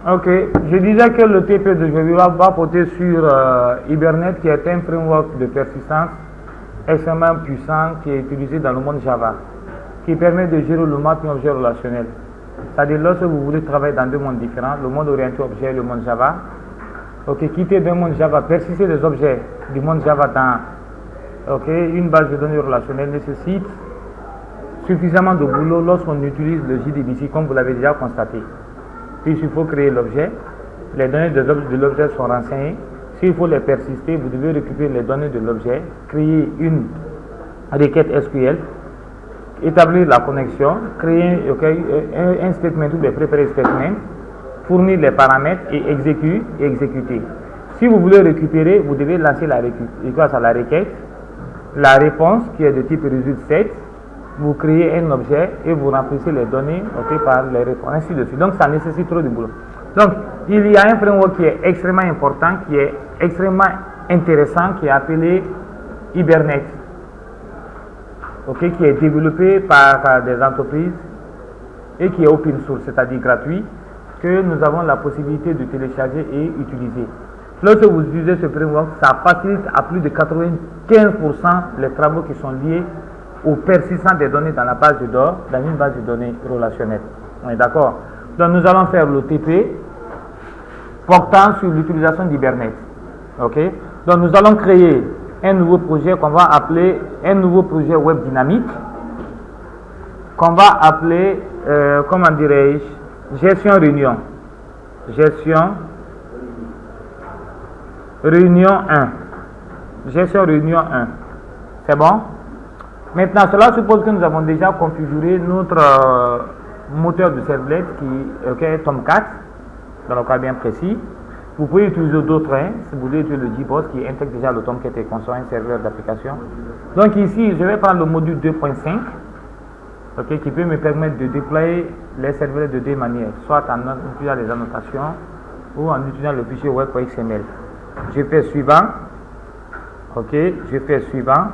Ok, je disais que le TP d'aujourd'hui va porter sur Hibernate, qui est un framework de persistance extrêmement puissant qui est utilisé dans le monde Java, qui permet de gérer le mapping objet relationnel. C'est-à-dire, lorsque vous voulez travailler dans deux mondes différents, le monde orienté objet et le monde Java, ok, quitter d'un monde Java, persister des objets du monde Java dans une base de données relationnelle nécessite suffisamment de boulot lorsqu'on utilise le JDBC, comme vous l'avez déjà constaté. Puisqu'il faut créer l'objet, les données de l'objet sont renseignées. S'il faut les persister, vous devez récupérer les données de l'objet, créer une requête SQL, établir la connexion, créer un statement ou des préparés statements, fournir les paramètres et exécuter. Si vous voulez récupérer, vous devez lancer la requête, la réponse qui est de type result set, vous créez un objet et vous remplissez les données par les réponses, ainsi de suite. Donc ça nécessite trop de boulot. Donc il y a un framework qui est extrêmement important, qui est extrêmement intéressant, qui est appelé Hibernate, qui est développé par des entreprises et qui est open source, c'est-à-dire gratuit, que nous avons la possibilité de télécharger et utiliser. Lorsque vous utilisez ce framework, ça facilite à plus de 95% les travaux qui sont liés au persistance des données dans la base de données, dans une base de données relationnelle. On est d'accord? Donc nous allons faire le TP portant sur l'utilisation d'Hibernate. Ok? Donc nous allons créer un nouveau projet qu'on va appeler un nouveau projet web dynamique, qu'on va appeler, comment dirais-je, gestion réunion. Gestion réunion 1. Gestion réunion 1. C'est bon? Maintenant, cela suppose que nous avons déjà configuré notre moteur de servlet qui est Tomcat, dans le cas bien précis. Vous pouvez utiliser d'autres, si vous voulez utiliser le JBoss qui intègre déjà le Tomcat et construit un serveur d'application. Donc ici, je vais prendre le module 2.5, qui peut me permettre de déployer les serveurs de deux manières, soit en utilisant les annotations ou en utilisant le fichier web.xml. Je fais suivant. Je fais suivant.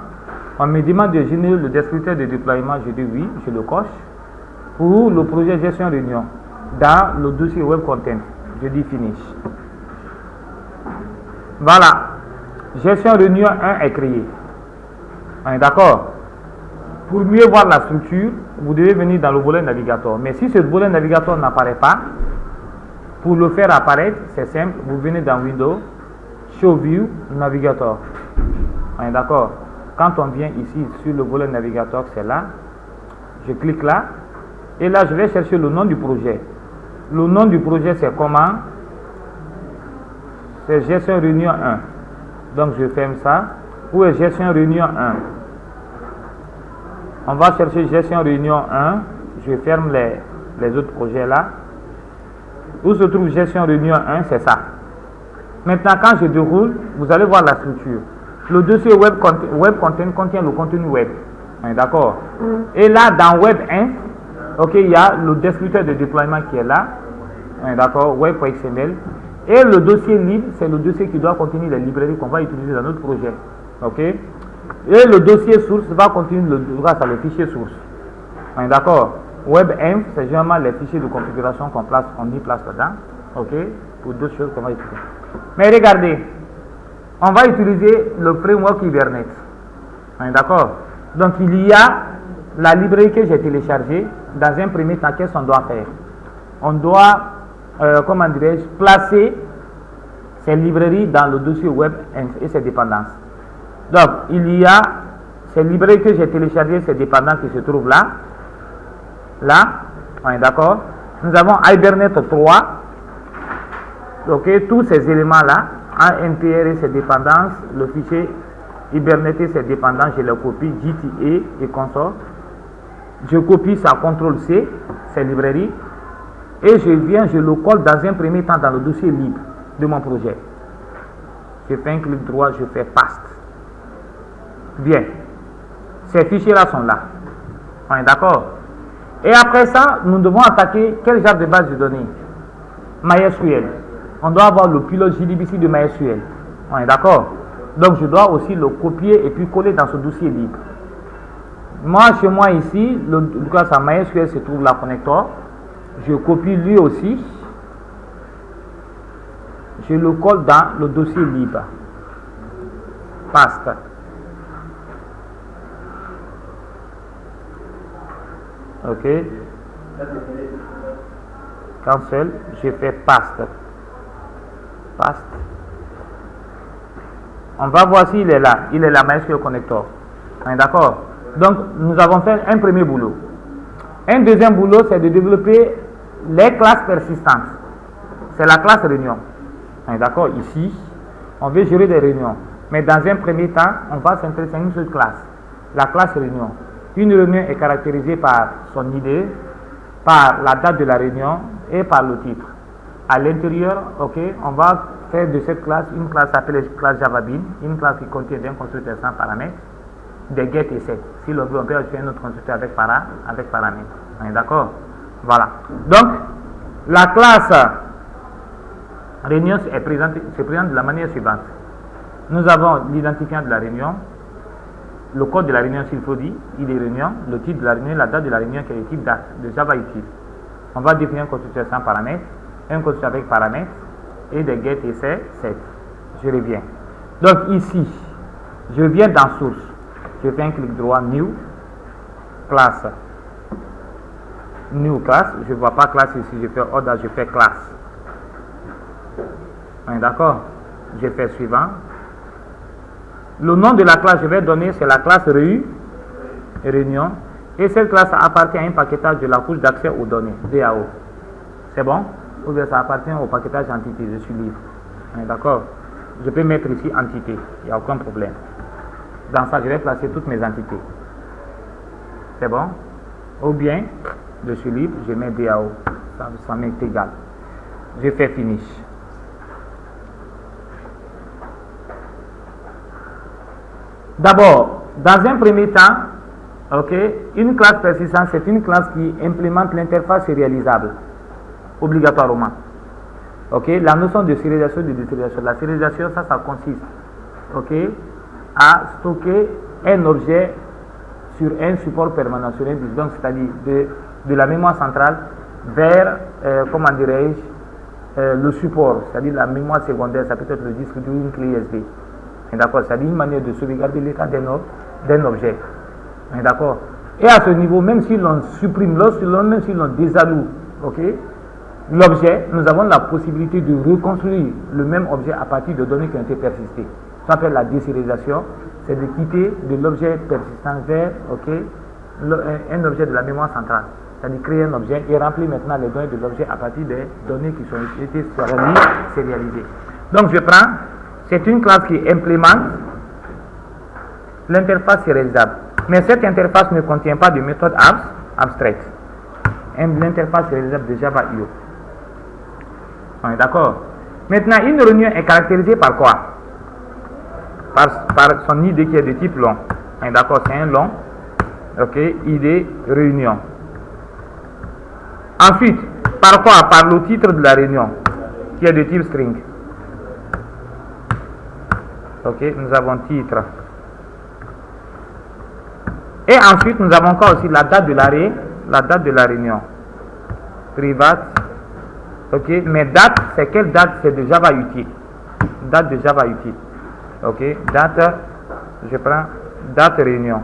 On me demande de générer le descripteur de déploiement, je dis oui, je le coche. Pour le projet gestion réunion, dans le dossier web content, je dis finish. Voilà, gestion réunion 1 est créée. On est d'accord? Pour mieux voir la structure, vous devez venir dans le volet navigateur. Mais si ce volet navigateur n'apparaît pas, pour le faire apparaître, c'est simple, vous venez dans Windows, Show View, Navigateur. On est d'accord? Quand on vient ici sur le volet navigateur, c'est là, je clique là, et là je vais chercher le nom du projet. Le nom du projet c'est comment? C'est gestion réunion 1. Donc je ferme ça. Où est gestion réunion 1? On va chercher gestion réunion 1. Je ferme les autres projets là. Où se trouve gestion réunion 1? C'est ça. Maintenant quand je déroule, vous allez voir la structure. Le dossier web content contient le contenu web. D'accord? Et là, dans web 1, il y a le descripteur de déploiement qui est là. D'accord? Web.xml. Et le dossier libre, c'est le dossier qui doit contenir les librairies qu'on va utiliser dans notre projet. Et le dossier source va contenir grâce à le fichier source. D'accord? Web.inf, c'est généralement les fichiers de configuration qu'on y place dedans. Pour d'autres choses qu'on va utiliser. Mais regardez. On va utiliser le framework Hibernate. D'accord? Donc il y a la librairie que j'ai téléchargée. Dans un premier temps, qu'est-ce qu'on doit faire? On doit, placer ces librairies dans le dossier web et ses dépendances. Donc il y a ces librairies que j'ai téléchargées, ces dépendances qui se trouvent là. Là, on est d'accord? Nous avons Hibernate 3. Tous ces éléments-là. ANPR et ses dépendances, le fichier Hibernate et ses dépendances, je le copie, GTA et consort. Je copie ça, CTRL-C, ces librairies, et je le colle dans un premier temps dans le dossier libre de mon projet. Je fais un clic droit, je fais paste. Bien. Ces fichiers-là sont là. On est d'accord? Et après ça, nous devons attaquer quel genre de base de données? MySQL. On doit avoir le pilote JDBC de MySQL. On est d'accord? Donc je dois aussi le copier et puis coller dans ce dossier libre. Moi, chez moi ici, grâce à MySQL se trouve la connector. Je copie lui aussi. je le colle dans le dossier libre. Paste. Ok. Cancel, je fais paste. Paste. On va voir s'il est là. Il est là, MySQL Connector. D'accord? Donc, nous avons fait un premier boulot. Un deuxième boulot, c'est de développer les classes persistantes. C'est la classe réunion. D'accord? Ici, on veut gérer des réunions. Mais dans un premier temps, on va s'intéresser à une seule classe. La classe réunion. Une réunion est caractérisée par son idée, par la date de la réunion et par le titre. À l'intérieur, ok, on va faire de cette classe une classe appelée classe JavaBean, une classe qui contient un constructeur sans paramètres, des get et set. Si l'on veut, on peut ajouter un autre constructeur avec paramètres. D'accord? Voilà. Donc, la classe réunion se présente de la manière suivante. Nous avons l'identifiant de la réunion, le code de la réunion s'il faut dire, il est réunion, le titre de la réunion, la date de la réunion qui est le type date de Java utile. On va définir un constructeur sans paramètres, un constructeur avec paramètres et des get et set. Je reviens. Donc ici, je viens dans source. Je fais un clic droit, new, classe. New class, je ne vois pas classe ici, je fais order, je fais classe. D'accord? Je fais suivant. Le nom de la classe que je vais donner, c'est la classe réunion. Et cette classe appartient à un paquetage de la couche d'accès aux données, DAO. C'est bon? Ou bien ça appartient au paquetage entité, je suis libre. D'accord? Je peux mettre ici entité, il n'y a aucun problème. Dans ça, je vais placer toutes mes entités. C'est bon? Ou bien, je suis libre, je mets DAO. Ça m'est égal. Je fais finish. D'abord, dans un premier temps, ok, une classe persistante, c'est une classe qui implémente l'interface sérialisable, obligatoirement. Ok, la notion de sérialisation et de désérialisation. La sérialisation, ça consiste, ok, à stocker un objet sur un support permanent, sur un disque, donc c'est-à-dire de la mémoire centrale vers, comment dirais-je, le support, c'est-à-dire la mémoire secondaire, ça peut être le disque ou une clé USB. D'accord, c'est-à-dire une manière de sauvegarder l'état d'un objet. D'accord. Et à ce niveau, même si l'on supprime, même si l'on désalloue, ok, l'objet, nous avons la possibilité de reconstruire le même objet à partir de données qui ont été persistées. Ça s'appelle la désérialisation, c'est de quitter de l'objet persistant vers, ok, un objet de la mémoire centrale. C'est-à-dire créer un objet et remplir maintenant les données de l'objet à partir des données qui ont été sérialisées. Donc je prends. C'est une classe qui implémente l'interface sérialisable. Mais cette interface ne contient pas de méthode abstraite. L'interface sérialisable de Java IO. On est d'accord? Maintenant, une réunion est caractérisée par quoi? Par son ID qui est de type long. On est d'accord? C'est un long. Ok, ID réunion. Ensuite, par quoi? Par le titre de la réunion qui est de type string. Ok, nous avons titre. Et ensuite, nous avons encore aussi la date de la réunion. Private. Ok, mais date, c'est quelle date? C'est de Java utile. Date de Java utile. Ok, date, je prends date réunion.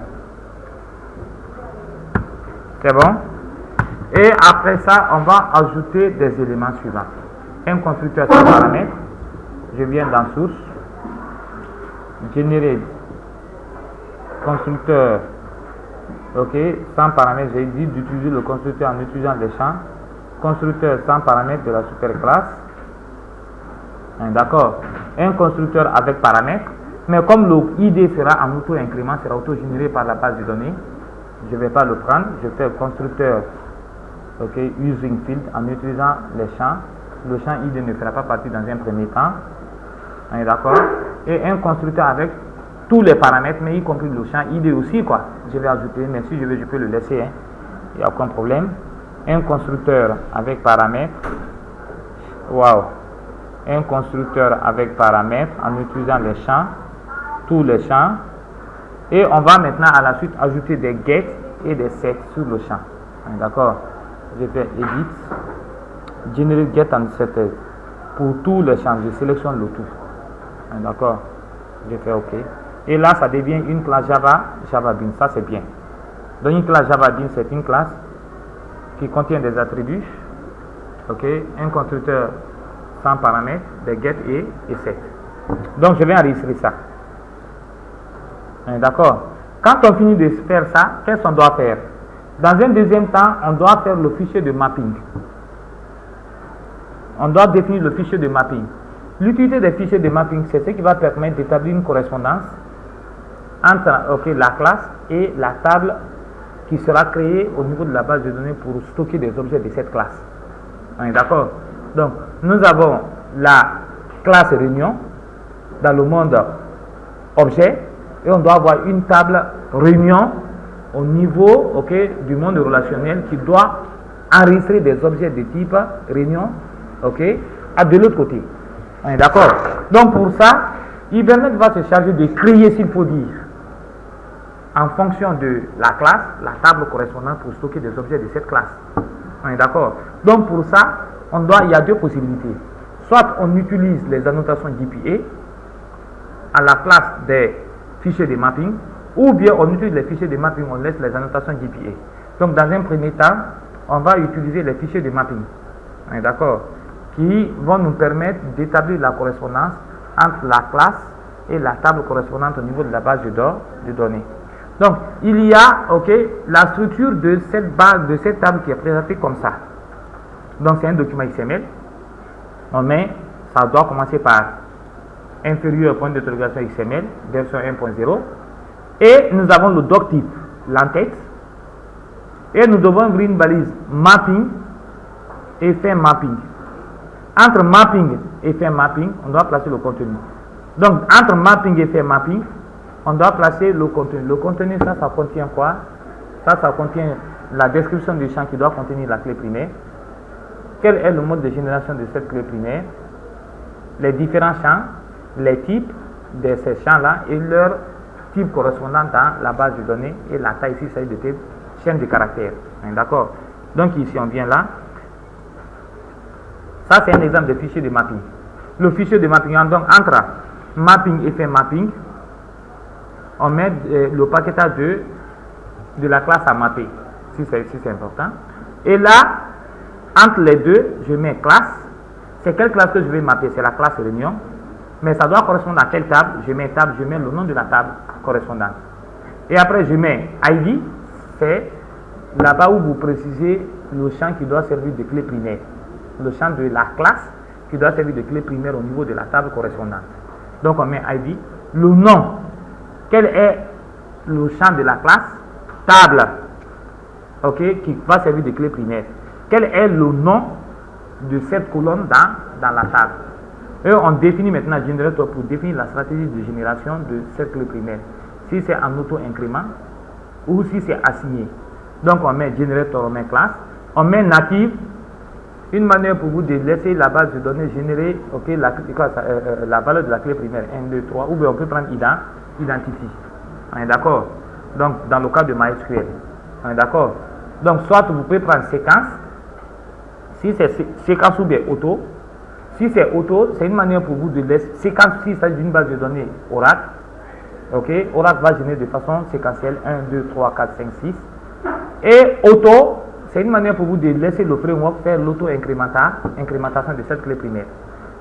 C'est bon? Et après ça, on va ajouter des éléments suivants. Un constructeur sans paramètres. Je viens dans source. Générer constructeur, ok, sans paramètres. J'ai dit d'utiliser le constructeur en utilisant les champs. Constructeur sans paramètres de la superclasse. D'accord. Un constructeur avec paramètres, mais comme le ID sera en auto-incrément, sera auto-généré par la base de données, je ne vais pas le prendre. Je fais constructeur, ok, using field en utilisant les champs. Le champ ID ne fera pas partie dans un premier temps. On est d'accord? Et un constructeur avec tous les paramètres, mais y compris le champ ID aussi, quoi. Je vais ajouter, mais si je veux, je peux le laisser, hein. Il n'y a aucun problème. Un constructeur avec paramètres. Waouh! Un constructeur avec paramètres en utilisant les champs, tous les champs. Et on va maintenant à la suite ajouter des get et des set sur le champ. D'accord? Je fais edit, generate get and set pour tous les champs. Je sélectionne le tout. D'accord. Je fais OK. Et là, ça devient une classe Java Bean. Ça, c'est bien. Donc, une classe Java Bean, c'est une classe qui contient des attributs. OK. Un constructeur sans paramètres, des get et set. Donc, je vais enregistrer ça. D'accord. Quand on finit de faire ça, qu'est-ce qu'on doit faire? Dans un deuxième temps, on doit faire le fichier de mapping. On doit définir le fichier de mapping. L'utilité des fichiers de mapping, c'est ce qui va permettre d'établir une correspondance entre la classe et la table qui sera créée au niveau de la base de données pour stocker des objets de cette classe. On est d'accord? Donc, nous avons la classe réunion dans le monde objet et on doit avoir une table réunion au niveau du monde relationnel qui doit enregistrer des objets de type réunion de l'autre côté. On est d'accord? Donc pour ça, Hibernate va se charger de créer, s'il faut dire, en fonction de la classe, la table correspondante pour stocker des objets de cette classe. On est d'accord? Donc pour ça, il y a deux possibilités. Soit on utilise les annotations DPA à la place des fichiers de mapping, ou bien on utilise les fichiers de mapping, on laisse les annotations DPA. Donc dans un premier temps, on va utiliser les fichiers de mapping. On est d'accord? Qui vont nous permettre d'établir la correspondance entre la classe et la table correspondante au niveau de la base de données. Donc, il y a la structure de cette base, de cette table qui est présentée comme ça. Donc, c'est un document XML. Ça doit commencer par inférieur point d'interrogation XML, version 1.0. Et nous avons le doc type, l'entête. Et nous devons ouvrir une balise mapping et faire mapping. Entre mapping et faire mapping, on doit placer le contenu. Donc, entre mapping et faire mapping, on doit placer le contenu. Le contenu, ça contient quoi? Ça contient la description du champ qui doit contenir la clé primaire. Quel est le mode de génération de cette clé primaire? Les différents champs, les types de ces champs-là et leur type correspondant dans la base de données et la taille ici, c'est de type chaîne de caractères. D'accord? Donc, ici, on vient là. Ça, c'est un exemple de fichier de mapping. Le fichier de mapping, donc entre mapping et fait mapping, on met le paquetage de la classe à mapper, si c'est important. Et là, entre les deux, je mets classe. C'est quelle classe que je vais mapper? C'est la classe réunion. Mais ça doit correspondre à quelle table? Je mets table, je mets le nom de la table correspondante. Et après, je mets ID, c'est là-bas où vous précisez le champ qui doit servir de clé primaire. Le champ de la classe qui doit servir de clé primaire au niveau de la table correspondante. Donc on met ID, le nom, quel est le champ de la classe, table, qui va servir de clé primaire. Quel est le nom de cette colonne dans la table. Et on définit maintenant Generator pour définir la stratégie de génération de cette clé primaire. Si c'est en auto-incrément ou si c'est assigné. Donc on met Generator, on met classe, on met native. Une manière pour vous de laisser la base de données générer la valeur de la clé primaire 1, 2, 3, ou bien on peut prendre identity. On est d'accord? Donc dans le cas de MySQL. On est d'accord? Donc soit vous pouvez prendre séquence, si c'est séquence ou bien auto. Si c'est auto, c'est une manière pour vous de laisser séquence si il s'agit d'une base de données Oracle. Oracle va générer de façon séquentielle 1, 2, 3, 4, 5, 6. Et auto, c'est une manière pour vous de laisser le framework faire l'auto-incrémentation de cette clé primaire.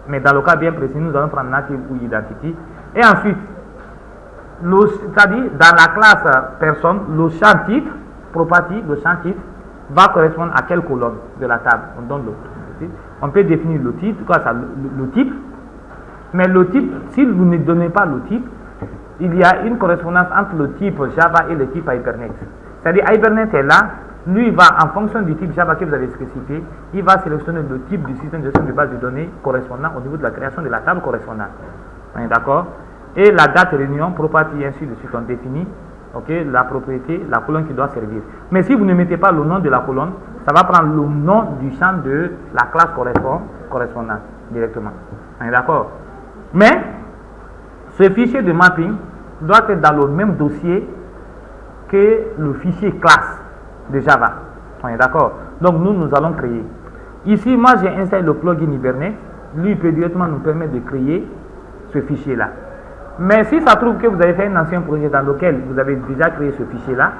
Mais dans le cas bien précis, nous allons prendre native ou identity. Et ensuite, c'est-à-dire dans la classe personne, le champ titre, property, le champ titre, va correspondre à quelle colonne de la table. On donne on peut définir le titre, le type. Mais le type, si vous ne donnez pas le type, il y a une correspondance entre le type Java et le type Hibernate. C'est-à-dire Hibernate est là. Lui, il va, en fonction du type Java que vous avez spécifié, il va sélectionner le type du système de gestion de base de données correspondant au niveau de la création de la table correspondante. On est d'accord? Et la date réunion, property, ainsi de suite, on définit la propriété, la colonne qui doit servir. Mais si vous ne mettez pas le nom de la colonne, ça va prendre le nom du champ de la classe correspondante directement. On est d'accord? Mais, ce fichier de mapping doit être dans le même dossier que le fichier classe de Java. On est d'accord? Donc nous allons créer. Ici, moi j'ai installé le plugin Hibernate lui peut directement nous permettre de créer ce fichier-là. Mais si ça trouve que vous avez fait un ancien projet dans lequel vous avez déjà créé ce fichier-là,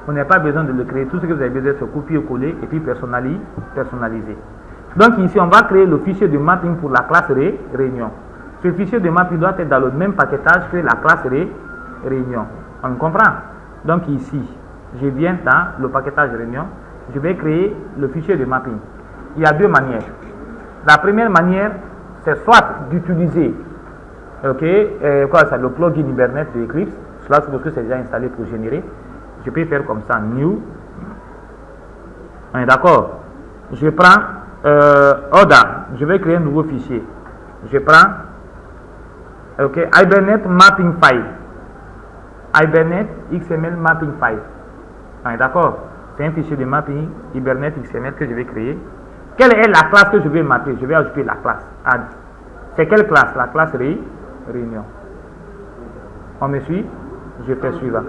vous n'avez pas besoin de le créer. Tout ce que vous avez besoin, c'est copier-coller et puis personnaliser. Donc ici, on va créer le fichier de mapping pour la classe réunion. Ce fichier de mapping doit être dans le même paquetage que la classe réunion. On comprend? Donc ici, je viens dans le paquetage réunion. Je vais créer le fichier de mapping. Il y a deux manières. La première manière, c'est soit d'utiliser le plugin Hibernate de Eclipse. Cela, c'est parce que c'est déjà installé pour générer. Je peux faire comme ça, new. On est d'accord? Je prends Oda. Je vais créer un nouveau fichier. Je prends Hibernate mapping file. Hibernate XML mapping file. On est d'accord? C'est un fichier de mapping Hibernate XML que je vais créer. Quelle est la classe que je vais mapper? Je vais ajouter la classe add. C'est quelle classe? La classe réunion. On me suit? Je fais suivant.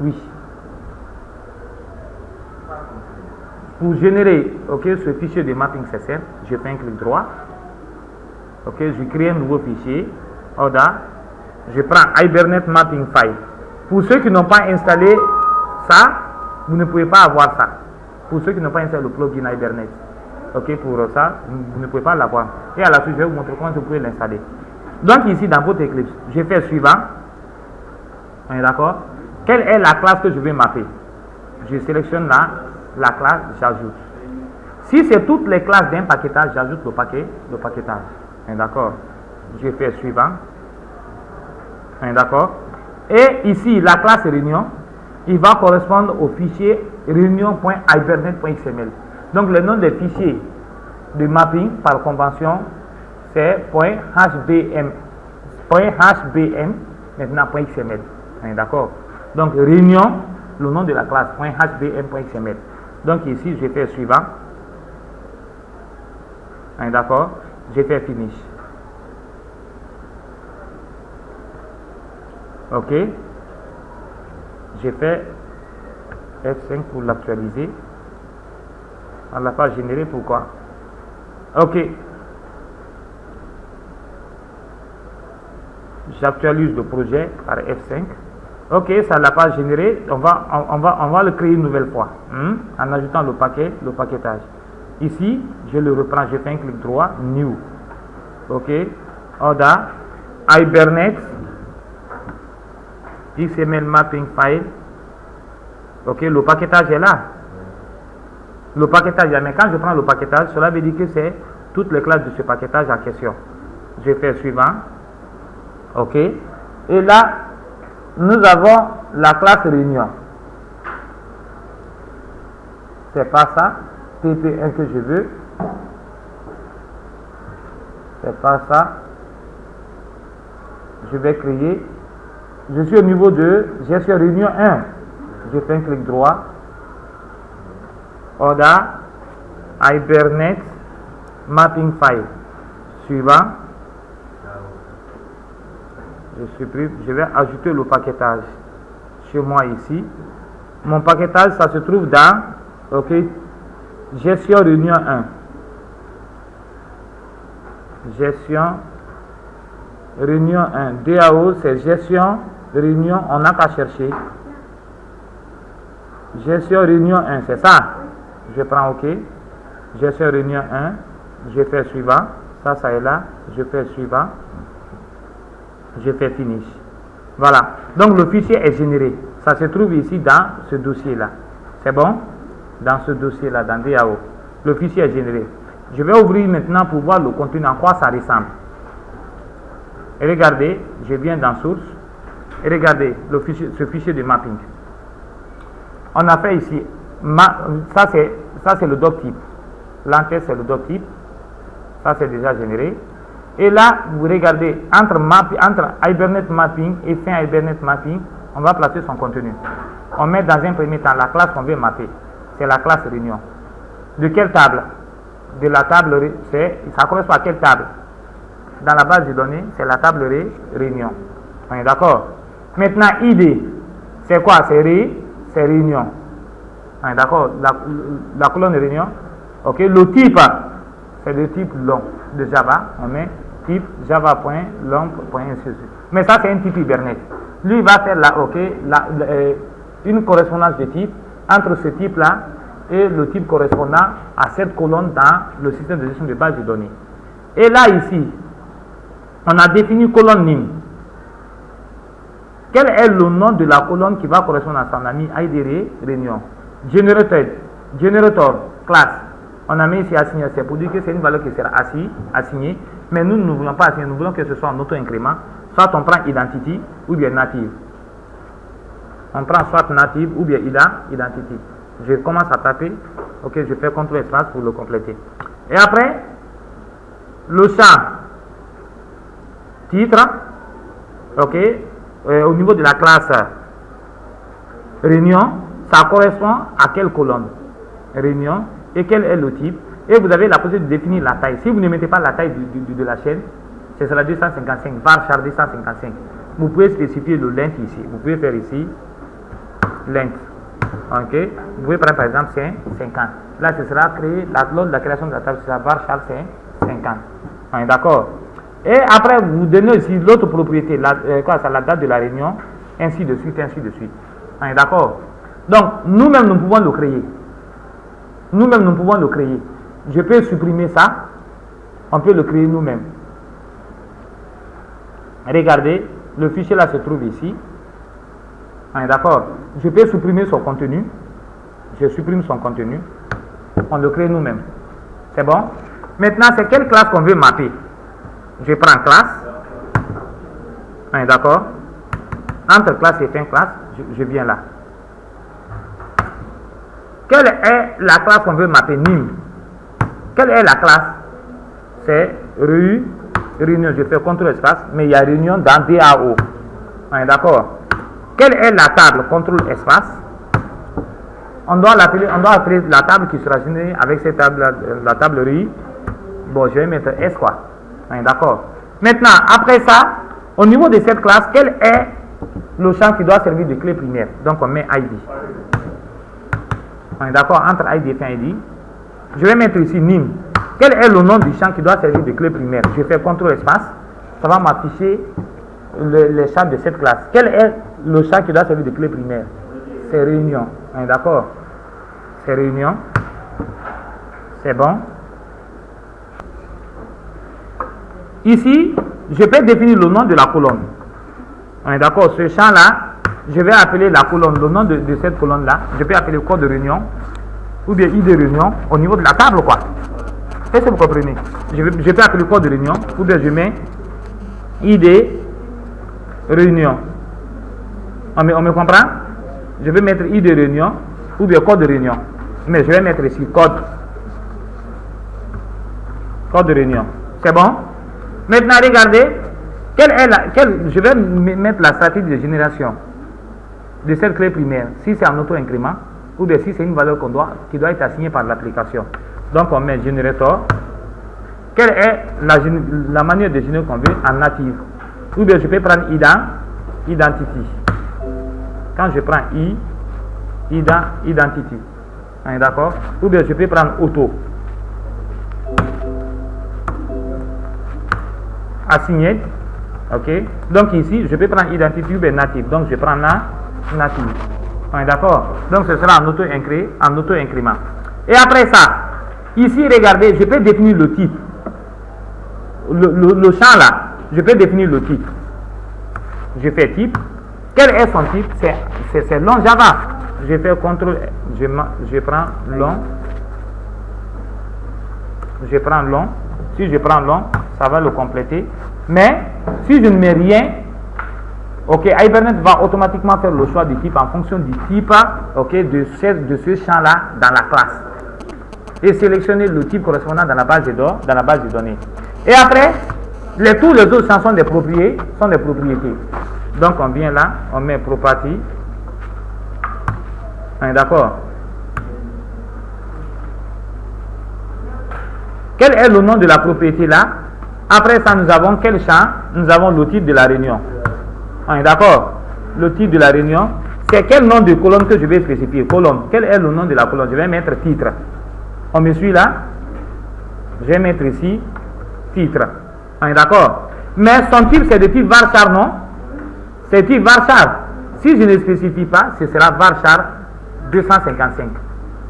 Oui. Pour générer ce fichier de mapping CSS, je fais un clic droit. Je crée un nouveau fichier. Oda. Je prends Hibernate mapping file. Pour ceux qui n'ont pas installé ça, vous ne pouvez pas avoir ça. Pour ceux qui n'ont pas installé le plugin Hibernate, pour ça, vous ne pouvez pas l'avoir. Et à la suite, je vais vous montrer comment vous pouvez l'installer. Donc ici, dans votre Eclipse, je fais suivant. On est d'accord? Quelle est la classe que je vais mapper? Je sélectionne la classe, j'ajoute. Si c'est toutes les classes d'un paquetage, j'ajoute le paquetage. On est d'accord? Je fais suivant. On est d'accord? Et ici, la classe réunion, il va correspondre au fichier réunion.hibernate.xml. Donc le nom des fichiers de mapping par convention, c'est .hbm maintenant .xml. On est d'accord? Donc réunion, le nom de la classe .hbm.xml. Donc ici, je fais suivant. On est d'accord? Je fais finish. Ok. J'ai fait F5 pour l'actualiser. On ne l'a pas généré, pourquoi? Ok. J'actualise le projet par F5. Ok, ça ne l'a pas généré. On va le créer une nouvelle fois en ajoutant le paquetage. Ici, je le reprends, je fais un clic droit, new. Ok. Oda, Hibernate, XML mapping file. Ok, le paquetage est là. Le paquetage est là, mais quand je prends le paquetage, cela veut dire que c'est toutes les classes de ce paquetage en question. Je fais suivant. Ok. Et là, nous avons la classe réunion. C'est pas ça. TP1 que je veux. C'est pas ça. Je vais créer. Je suis au niveau de gestion réunion 1. Je fais un clic droit. Oda, Hibernate, mapping file. Suivant. Je vais ajouter le paquetage chez moi ici. Mon paquetage, ça se trouve dans gestion réunion 1. Gestion réunion 1. DAO, c'est gestion réunion, on n'a qu'à chercher. Gestion réunion 1, c'est ça. Je prends OK. Gestion réunion 1. Je fais suivant. Ça est là. Je fais suivant. Je fais finish. Voilà. Donc le fichier est généré. Ça se trouve ici dans ce dossier-là. C'est bon? Dans ce dossier-là, dans DAO. Le fichier est généré. Je vais ouvrir maintenant pour voir le contenu, en quoi ça ressemble. Et regardez, je viens dans source. Et regardez ce fichier de mapping. On a fait ici, ça c'est le doc type. L'entête c'est le doc type. Ça c'est déjà généré. Et là, vous regardez, entre Hibernate Mapping et fin Hibernate Mapping, on va placer son contenu. On met dans un premier temps la classe qu'on veut mapper. C'est la classe réunion. De quelle table? De la table, ça correspond à quelle table? Dans la base de données, c'est la table réunion. On est d'accord? Maintenant, ID, c'est quoi? C'est réunion. On est d'accord? La colonne réunion. Ok. Le type, c'est de type long de Java. On met type java.long. Mais ça, c'est un type Hibernate. Lui, il va faire une correspondance de type entre ce type-là et le type correspondant à cette colonne dans le système de gestion de base de données. Et là, ici, on a défini colonne NIM. Quel est le nom de la colonne qui va correspondre à son ami ID réunion? Generator, classe. On a mis ici assigné, c'est pour dire que c'est une valeur qui sera assignée, mais nous ne voulons pas assigner, nous voulons que ce soit en auto-incrément. Soit on prend identity ou bien native. On prend soit native ou bien identity. Je commence à taper. Ok, je fais CTRL espace pour le compléter. Et après, le champ titre. Ok, au niveau de la classe réunion, ça correspond à quelle colonne? Réunion. Et quel est le type? Et vous avez la possibilité de définir la taille. Si vous ne mettez pas la taille de la chaîne, ce sera 255, varchar 255. Vous pouvez spécifier le length ici. Vous pouvez faire ici length. Ok. Vous pouvez prendre par exemple 50. Là, ce sera créé, lors de la création de la table, ce sera varchar 50. D'accord. Et après, vous donnez aussi l'autre propriété, la date de la réunion, ainsi de suite, ainsi de suite. D'accord. Donc, nous-mêmes, nous pouvons le créer. Nous-mêmes, nous pouvons le créer. Je peux supprimer ça. On peut le créer nous-mêmes. Regardez, le fichier là se trouve ici. D'accord. Je peux supprimer son contenu. Je supprime son contenu. On le crée nous-mêmes. C'est bon? Maintenant, c'est quelle classe qu'on veut mapper? Je prends classe. D'accord. Entre classe et fin classe, je viens là. Quelle est la classe qu'on veut mapper? NIM. Quelle est la classe? C'est réunion. Je fais CTRL espace, mais il y a réunion dans DAO. D'accord. Quelle est la table? CTRL espace. On doit appeler la table qui sera générée avec cette table, la table RI. Bon, je vais mettre S quoi. D'accord. Maintenant, après ça, au niveau de cette classe, quel est le champ qui doit servir de clé primaire? Donc, on met ID. D'accord, entre ID et fin ID. Je vais mettre ici NIM. Quel est le nom du champ qui doit servir de clé primaire? Je fais CTRL espace. Ça va m'afficher les champs de cette classe. Quel est le champ qui doit servir de clé primaire? C'est réunion. D'accord. C'est réunion. C'est bon. Ici, je peux définir le nom de la colonne. D'accord. Ce champ-là, je vais appeler la colonne, le nom de cette colonne-là. Je peux appeler code de réunion ou bien ID réunion au niveau de la table, quoi. Est-ce que vous comprenez? Je peux appeler code de réunion ou bien je mets ID réunion. On me comprend? Je vais mettre ID réunion ou bien code de réunion. Mais je vais mettre ici code de réunion. C'est bon? Maintenant, regardez. Je vais mettre la stratégie de génération de cette clé primaire, si c'est en auto-incrément ou bien si c'est une valeur qui doit être assignée par l'application. Donc on met générateur. Quelle est la manière de générer qu'on veut en native? Ou bien je peux prendre identity. Quand je prends identity, d'accord? Ou bien je peux prendre auto. Assigné. Ok. Donc ici, je peux prendre identity ou bien native. Donc je prends native. D'accord. Donc ce sera en auto-incrément. Et après ça, ici, regardez, je peux définir le type. Le champ là, je peux définir le type. Je fais type. Quel est son type? C'est long Java. Je fais CTRL, je prends long. Je prends long. Si je prends long, ça va le compléter. Mais si je ne mets rien, ok, Hibernate va automatiquement faire le choix du type en fonction du type, ok, de ce champ-là dans la classe. Et sélectionner le type correspondant dans la base de données. Et après, tous les autres champs sont des propriétés. Donc on vient là, on met property. D'accord. Quel est le nom de la propriété là? Après ça, nous avons quel champ? Nous avons le titre de la réunion. D'accord. Le titre de la réunion. C'est quel nom de colonne que je vais spécifier? Colonne. Quel est le nom de la colonne? Je vais mettre titre. On me suit là? Je vais mettre ici titre. On est d'accord? Mais son type, c'est de type varchar, non? C'est type varchar. Si je ne spécifie pas, ce sera varchar 255.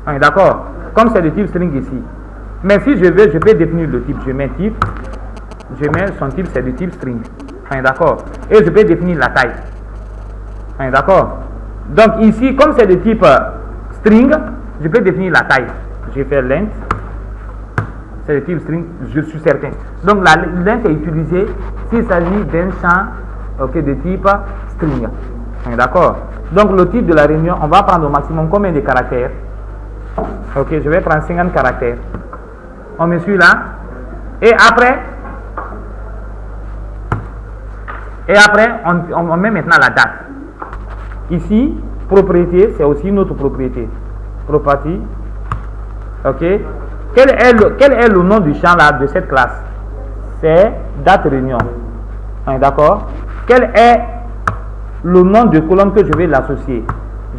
On est d'accord? Comme c'est de type string ici. Mais si je veux, je peux définir le type. Je mets type. Je mets son type, c'est de type string. On est d'accord? Et je peux définir la taille. On est d'accord? Donc ici, comme c'est de type string, je peux définir la taille. Je vais faire length. C'est de type string, je suis certain. Donc la length est utilisée s'il s'agit d'un champ de type string. On est d'accord? Donc le type de la réunion, on va prendre au maximum combien de caractères? Ok, je vais prendre 50 caractères. On me suit là. Et après, on met maintenant la date. Ici, propriété, c'est aussi une autre propriété. Property. Ok. Quel est le nom du champ là de cette classe? C'est date réunion. On est d'accord? Quel est le nom de colonne que je vais l'associer?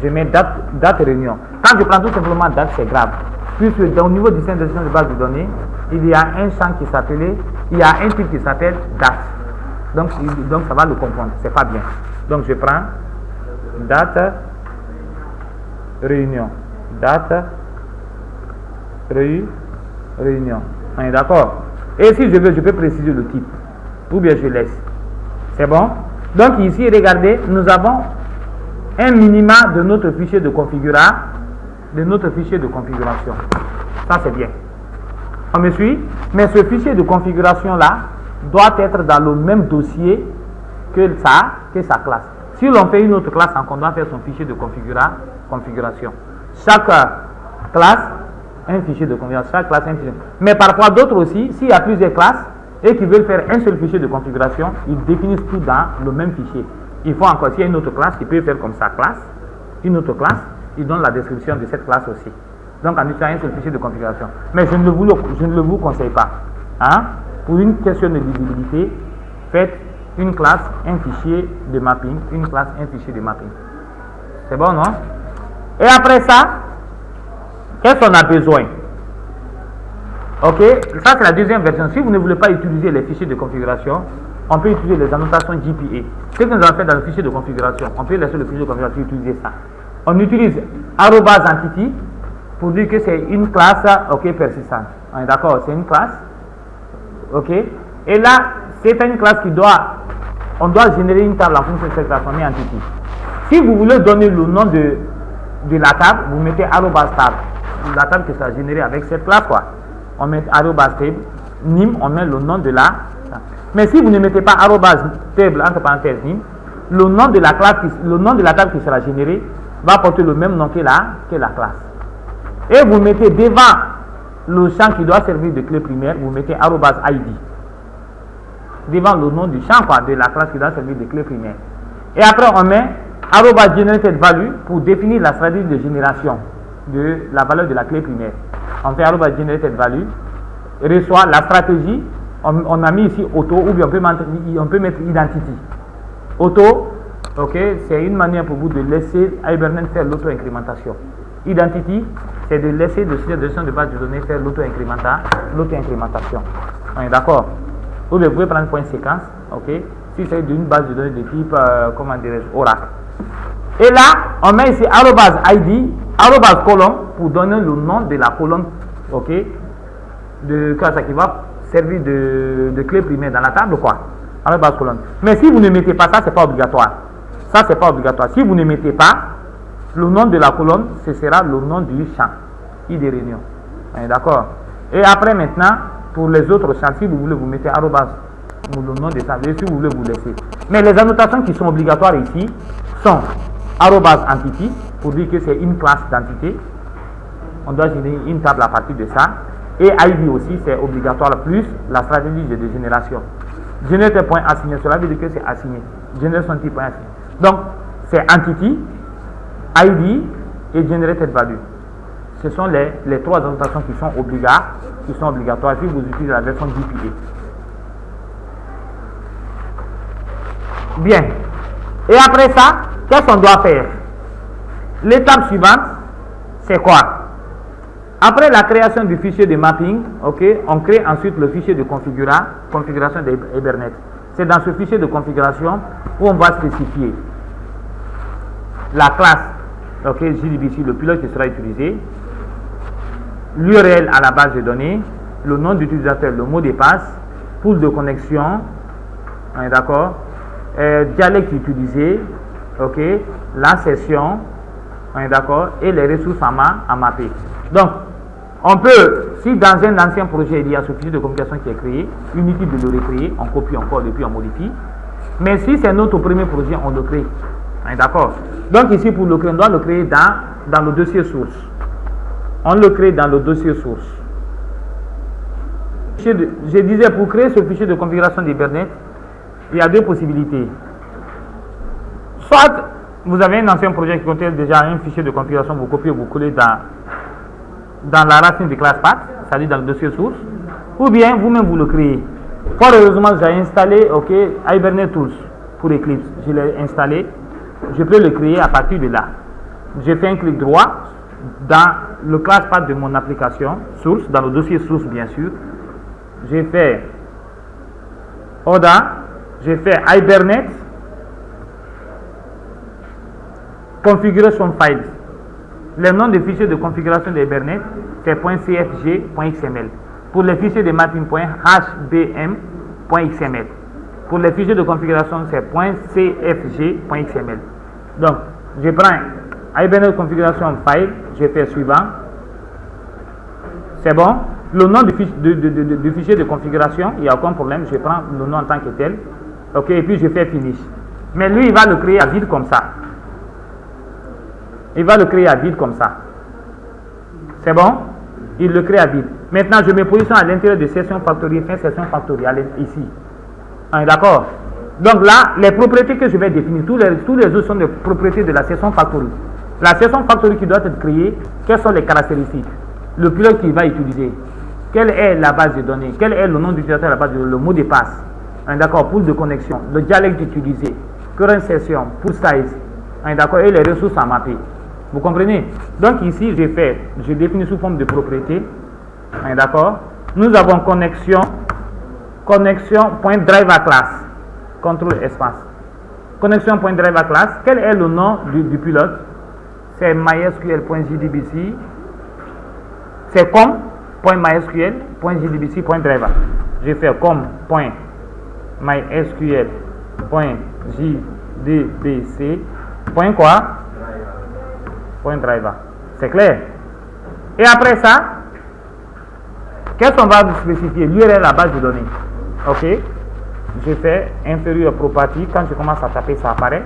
Je mets date réunion. Quand je prends tout simplement date, c'est grave. Puisque au niveau du système de gestion de base de données, il y a un champ qui s'appelait, il y a un type qui s'appelle date. Donc ça va le confondre. C'est pas bien. Donc je prends date réunion. Date réunion. On est d'accord? Et si je veux, je peux préciser le type. Ou bien je laisse. C'est bon? Donc ici, regardez, nous avons un minima de notre fichier de configuration. Ça c'est bien. On me suit? Mais ce fichier de configuration là doit être dans le même dossier que sa classe. Si l'on fait une autre classe, on doit faire son fichier de configuration. Chaque classe un fichier de configuration, chaque classe un fichier. Mais parfois d'autres aussi, s'il y a plusieurs classes et qui veulent faire un seul fichier de configuration, ils définissent tout dans le même fichier. Il faut encore, s'il y a une autre classe, il peut faire comme sa classe, une autre classe, il donne la description de cette classe aussi. Donc en utilisant un seul fichier de configuration. Mais je ne le vous conseille pas. Hein? Pour une question de lisibilité, faites une classe, un fichier de mapping, une classe, un fichier de mapping. C'est bon, non? Et après ça, qu'est-ce qu'on a besoin? Ok, ça c'est la deuxième version. Si vous ne voulez pas utiliser les fichiers de configuration, on peut utiliser les annotations GPA. Ce que nous avons fait dans le fichier de configuration, on peut laisser le fichier de configuration utiliser ça. On utilise @entity pour dire que c'est une classe persistante. On est d'accord, c'est une classe. Ok, et là, c'est une classe on doit générer une table en fonction de cette classe, on met entity. Si vous voulez donner le nom de la table, vous mettez @table. La table qui sera générée avec cette classe, quoi. On met @table, nim, on met le nom de la. Mais si vous ne mettez pas @table entre parenthèses nim, le nom de la classe, le nom de la table qui sera générée va porter le même nom que la classe. Et vous mettez devant le champ qui doit servir de clé primaire, vous mettez @id. Devant le nom du champ, quoi, de la classe qui doit servir de clé primaire. Et après on met @generated_value pour définir la stratégie de génération de la valeur de la clé primaire. On fait @generated_value, reçoit la stratégie, on a mis ici auto, ou bien on peut mettre identity. Auto, ok, c'est une manière pour vous de laisser Hibernate faire l'auto-incrémentation. Identity, c'est de laisser le système de gestion de base de données faire l'auto-incrémentation. On est d'accord? Ou bien vous pouvez prendre point séquence, ok, si c'est d'une base de données de type, Oracle. Et là, on met ici @id, @colonne pour donner le nom de la colonne, ok, de classe qui va servir de clé primaire dans la table, quoi. @colonne. Mais si vous ne mettez pas ça, c'est pas obligatoire. Ça, c'est pas obligatoire. Si vous ne mettez pas le nom de la colonne, ce sera le nom du champ, ID réunion. D'accord? Et après, maintenant, pour les autres champs, si vous voulez, vous mettez le nom de ça, si vous voulez, vous laissez. Mais les annotations qui sont obligatoires ici sont @entity pour dire que c'est une classe d'entité. On doit générer une table à partir de ça. Et ID aussi, c'est obligatoire, plus la stratégie de génération. Generated.assigné, cela veut dire que c'est assigné. Generation_type.assigné. Donc, c'est entity, ID et generated_value. Ce sont les trois annotations qui sont obligatoires si vous utilisez la version GPA. Bien. Et après ça, qu'est-ce qu'on doit faire? L'étape suivante, c'est quoi? Après la création du fichier de mapping, ok, on crée ensuite le fichier de configuration de Hibernate. C'est dans ce fichier de configuration où on va spécifier la classe, ok, JDBC, le pilote qui sera utilisé, l'URL à la base de données, le nom d'utilisateur, le mot de passe, pool de connexion, d'accord, dialecte utilisé, ok, la session, d'accord, et les ressources à mapper. Donc, on peut, si dans un ancien projet il y a ce fichier de communication qui est créé, inutile de le recréer, on copie encore et puis on modifie. Mais si c'est notre premier projet, on le crée. D'accord. Donc ici, pour le créer, on doit le créer dans le dossier source. On le crée dans le dossier source. Je disais, pour créer ce fichier de configuration d'Hibernate, il y a deux possibilités. Soit vous avez un ancien projet qui contient déjà un fichier de configuration, vous copiez, vous collez dans la racine de classe path, c'est-à-dire dans le dossier source, ou bien vous-même vous le créez. Fort heureusement, j'ai installé Hibernate Tools pour Eclipse. Je l'ai installé. Je peux le créer à partir de là. J'ai fait un clic droit dans le classe path de mon application source, dans le dossier source bien sûr. J'ai fait ODA, j'ai fait Hibernate, Configuration Files. Le nom des fichiers de configuration de Hibernate, c'est .cfg.xml. Pour les fichiers de mapping.hbm.xml. Pour les fichiers de configuration, c'est .cfg.xml. Donc, je prends Hibernate configuration file, je fais suivant. C'est bon. Le nom du fichier de configuration, il n'y a aucun problème. Je prends le nom en tant que tel. Ok, et puis je fais finish. Mais lui, il va le créer à vide comme ça. Il va le créer à vide comme ça. C'est bon? Il le crée à vide. Maintenant, je me positionne à l'intérieur de session factory, fin session factory, ici. D'accord? Donc là, les propriétés que je vais définir, tous les autres sont des propriétés de la session factory. La session factory qui doit être créée, quelles sont les caractéristiques? Le pilote qu'il va utiliser. Quelle est la base de données? Quel est le nom d'utilisateur à la base de données? Le mot de passe. D'accord? Pool de connexion. Le dialecte utilisé. Current session. Pool size. D'accord? Et les ressources à mapper. Vous comprenez? Donc ici, je définis sous forme de propriété. D'accord? Nous avons connexion.driverClass. Contrôle espace. Connexion.driverClass. Quel est le nom du pilote? C'est mysql.jdbc. C'est com.mysql.jdbc.driver. Je fais com.mysql.jdbc. Quoi? .driver. C'est clair? Et après ça, qu'est-ce qu'on va spécifier? L'URL à la base de données. Ok? Je fais inférieur property. Quand je commence à taper, ça apparaît.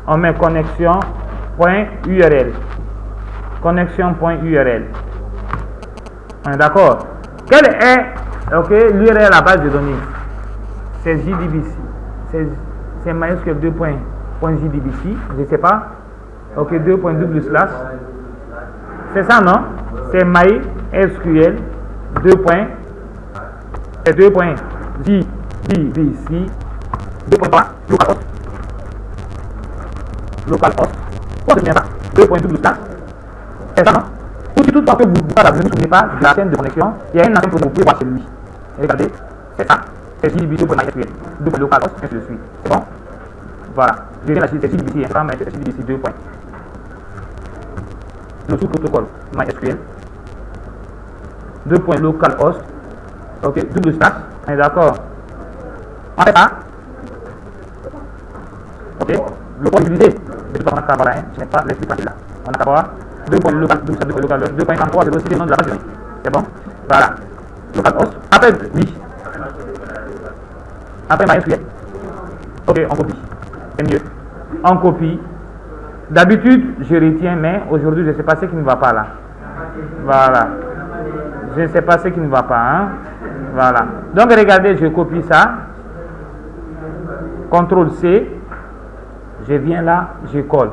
On met connexion.url. Connexion.url. D'accord? Quelle est l'URL à la base de données? C'est JDBC. C'est MySQL 2.jdbc. Je ne sais pas. Ok, 2.double slash. C'est ça, non? C'est MySQL 2.jdbc 2.3 localhost. Oh, c'est bien ça. 2.double slash. C'est ça, non? Ou si toutefois que vous ne souvenez pas de la chaîne de connexion, il y a un ancien projet, vous pouvez voir chez lui. Regardez, c'est ça. C'est JDBC 2.mysql 2.localhost, ainsi de suite. C'est bon? Voilà. Je viens là, c'est JDBC, c'est JDBC 2. Le sous-protocole MySQL 2.localhost. Ok, double slash. D'accord. On fait ça. Ok. Le port utilisé. De toute façon, on a qu'à voir là. Je n'ai pas l'explication là. On a qu'à voir 2.localhost. 2.33, c'est aussi le nom de la base de données. C'est bon? Voilà. Localhost. Après, oui. Après MySQL. Ok, on copie. C'est mieux. On copie. D'habitude, je retiens, mais aujourd'hui, je ne sais pas ce qui ne va pas là. Voilà. Je ne sais pas ce qui ne va pas. Hein? Voilà. Donc, regardez, je copie ça. CTRL C. Je viens là, je colle.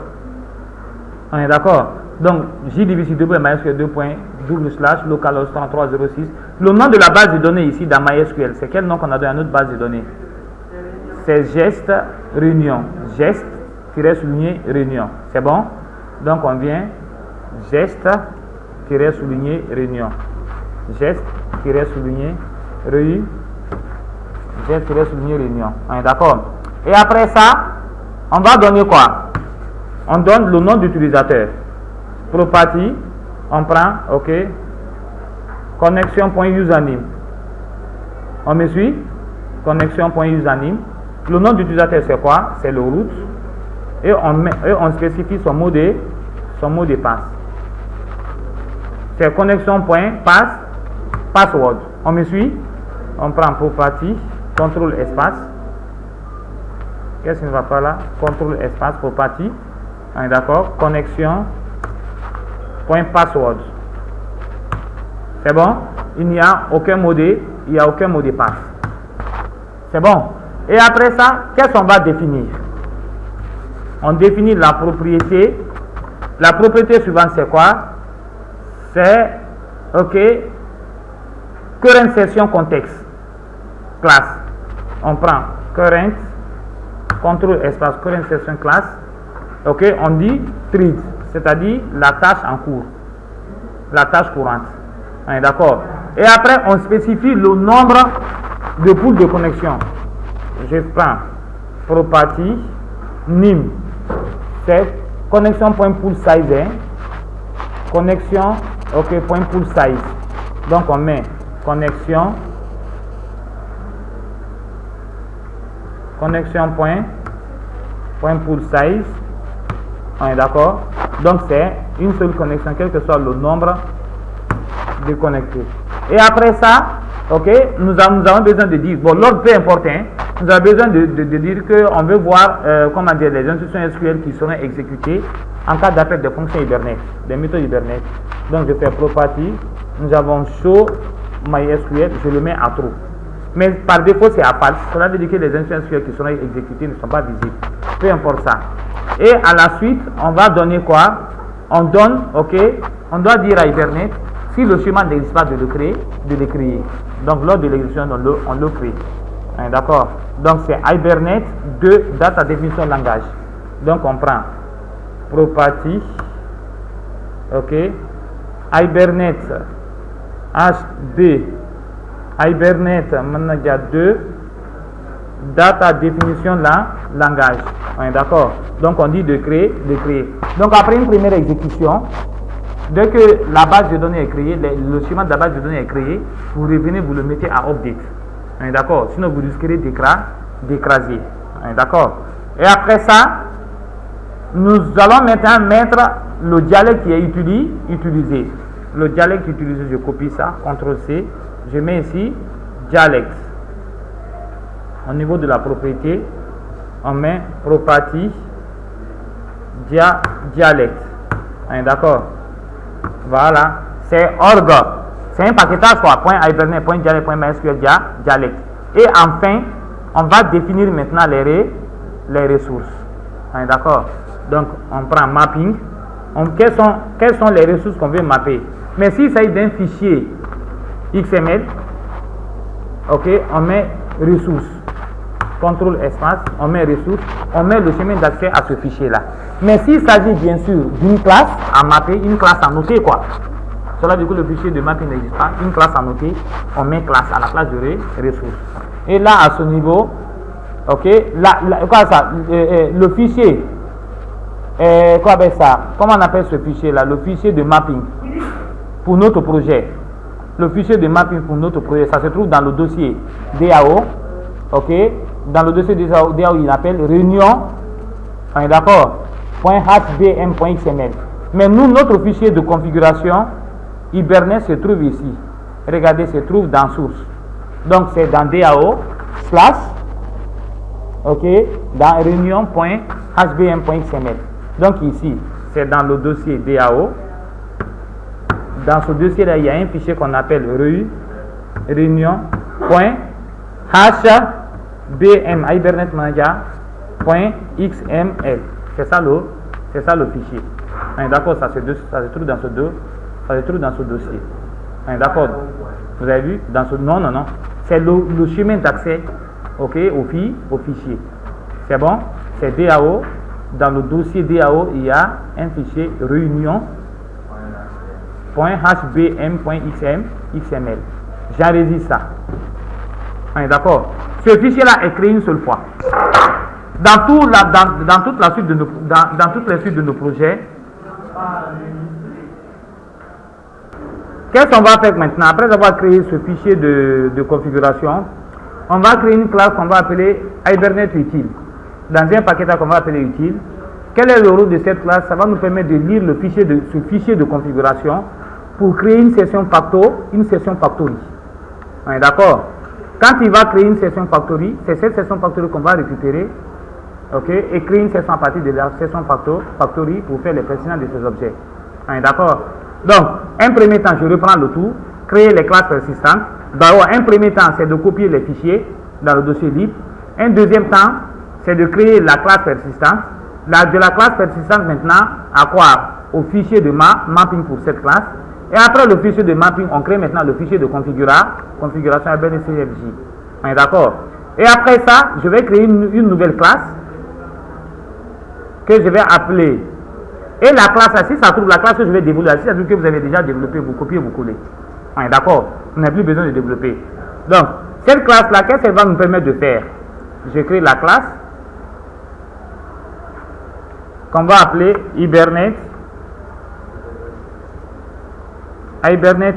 On est d'accord? Donc, JDBC 2.mysql 2.double/slash localhost 3306. Le nom de la base de données ici dans MySQL, c'est quel nom qu'on a donné à notre base de données? C'est geste réunion. Geste-souligné réunion. C'est bon? Donc, on vient geste geste-souligné réunion. Geste-souligné réunion. Geste-souligné réunion. D'accord. Et après ça, on va donner quoi? On donne le nom d'utilisateur. Property, on prend, ok. Connexion.username. On me suit? Connexion.username. Le nom d'utilisateur c'est quoi? C'est le root. Et on spécifie son mot de passe. C'est connexion.pass-password. On me suit? On prend property, contrôle espace. Qu'est-ce qui ne va pas là? Contrôle espace, property. D'accord? Connexion.password. C'est bon? Il n'y a aucun mot de passe. C'est bon? Et après ça, qu'est-ce qu'on va définir? On définit la propriété. La propriété suivante, c'est quoi? C'est, ok, current session context class. On prend current, contrôle espace, current session class. Ok, on dit thread, c'est-à-dire la tâche en cours, la tâche courante. D'accord? Et après, on spécifie le nombre de poules de connexion. Je prends property name, c'est connexion.pool size, connexion, ok, point pool size. Donc on met connexion point pool size. On est d'accord? Donc c'est une seule connexion, quel que soit le nombre de connectés. Et après ça, ok, nous avons besoin de dire, bon, l'ordre peu important, nous avons besoin de dire qu'on veut voir, comment dire, les instructions SQL qui seront exécutées en cas d'appel des fonctions Hibernate, des méthodes Hibernate. Donc je fais property, nous avons show MySQL, je le mets à true. Mais par défaut c'est à false, cela veut dire que les instructions SQL qui seront exécutées ne sont pas visibles. Peu importe ça. Et à la suite, on va donner quoi? On donne, ok, on doit dire à Hibernate, si le schéma n'existe pas, de le créer. Donc lors de l'exécution, on le crée. D'accord? Donc c'est Hibernate de data definition langage. Donc on prend property, ok, Hibernate HD, Hibernate manager 2 data definition langage. D'accord? Donc on dit de créer. Donc après une première exécution, dès que la base de données est créée, le schéma de la base de données est créé, vous revenez, vous le mettez à update. D'accord? Sinon vous risquerez d'écraser. D'accord? Et après ça, nous allons maintenant mettre le dialecte qui est utilisé. Le dialecte utilisé, je copie ça, CTRL-C, je mets ici dialecte. Au niveau de la propriété, on met property dialecte. D'accord? Voilà, c'est org. C'est un paquetage quoi, .hibernate, .dialect, .mysql, dialecte. Et enfin, on va définir maintenant les ressources. D'accord? Donc, on prend mapping. Quelles sont les ressources qu'on veut mapper? Mais s'il s'agit d'un fichier XML, ok, on met ressources. Contrôle espace, on met ressources, on met le chemin d'accès à ce fichier-là. Mais s'il s'agit bien sûr d'une classe à mapper, une classe à noter quoi. Cela du coup le fichier de mapping n'existe pas, une classe à noter, on met classe à la place de ressources. Et là à ce niveau, ok, quoi ça, le fichier, quoi avec ça, comment on appelle ce fichier là, le fichier de mapping pour notre projet. Le fichier de mapping pour notre projet, ça se trouve dans le dossier DAO, ok. Dans le dossier DAO, il appelle réunion, d'accord, .hbm.xml. Mais nous, notre fichier de configuration Hibernate se trouve ici. Regardez, se trouve dans source. Donc c'est dans DAO slash, ok, dans réunion.hbm.xml. Donc ici, c'est dans le dossier DAO. Dans ce dossier-là, il y a un fichier qu'on appelle réunion.hbm Hibernate Manager.xml. C'est ça le fichier. D'accord, ça se trouve dans ce dossier. D'accord. Vous avez vu dans ce non. C'est le chemin d'accès, ok, au fichier. C'est bon. C'est DAO. Dans le dossier DAO, il y a un fichier réunion.hbm .hbm.xml. J'enregistre ça. D'accord. Ce fichier-là est créé une seule fois. Dans toutes les suites de nos projets, qu'est-ce qu'on va faire maintenant? Après avoir créé ce fichier de configuration, on va créer une classe qu'on va appeler Hibernate Utile. Dans un paquet qu'on va appeler Utile. Quel est le rôle de cette classe? Ça va nous permettre de lire ce fichier de configuration pour créer une session factory. D'accord? Quand il va créer une session factory, c'est cette session factory qu'on va récupérer, et créer une session à partir de la session factory pour faire les pertinences de ces objets. D'accord? Donc, un premier temps, je reprends le tout, créer les classes persistantes. D'abord, un premier temps, c'est de copier les fichiers dans le dossier lib. Un deuxième temps, c'est de créer la classe persistante. De la classe persistante maintenant, à quoi? Au fichier de mapping pour cette classe. Et après le fichier de mapping, on crée maintenant le fichier de configuration ABNCFJ. D'accord? Et après ça, je vais créer une nouvelle classe que je vais appeler. Et la classe, si ça trouve la classe que je vais développer, si ça trouve que vous avez déjà développé, vous copiez, vous collez. D'accord? Vous n'avez plus besoin de développer. Donc, cette classe-là, qu'est-ce qu'elle va nous permettre de faire? Je crée la classe qu'on va appeler Hibernate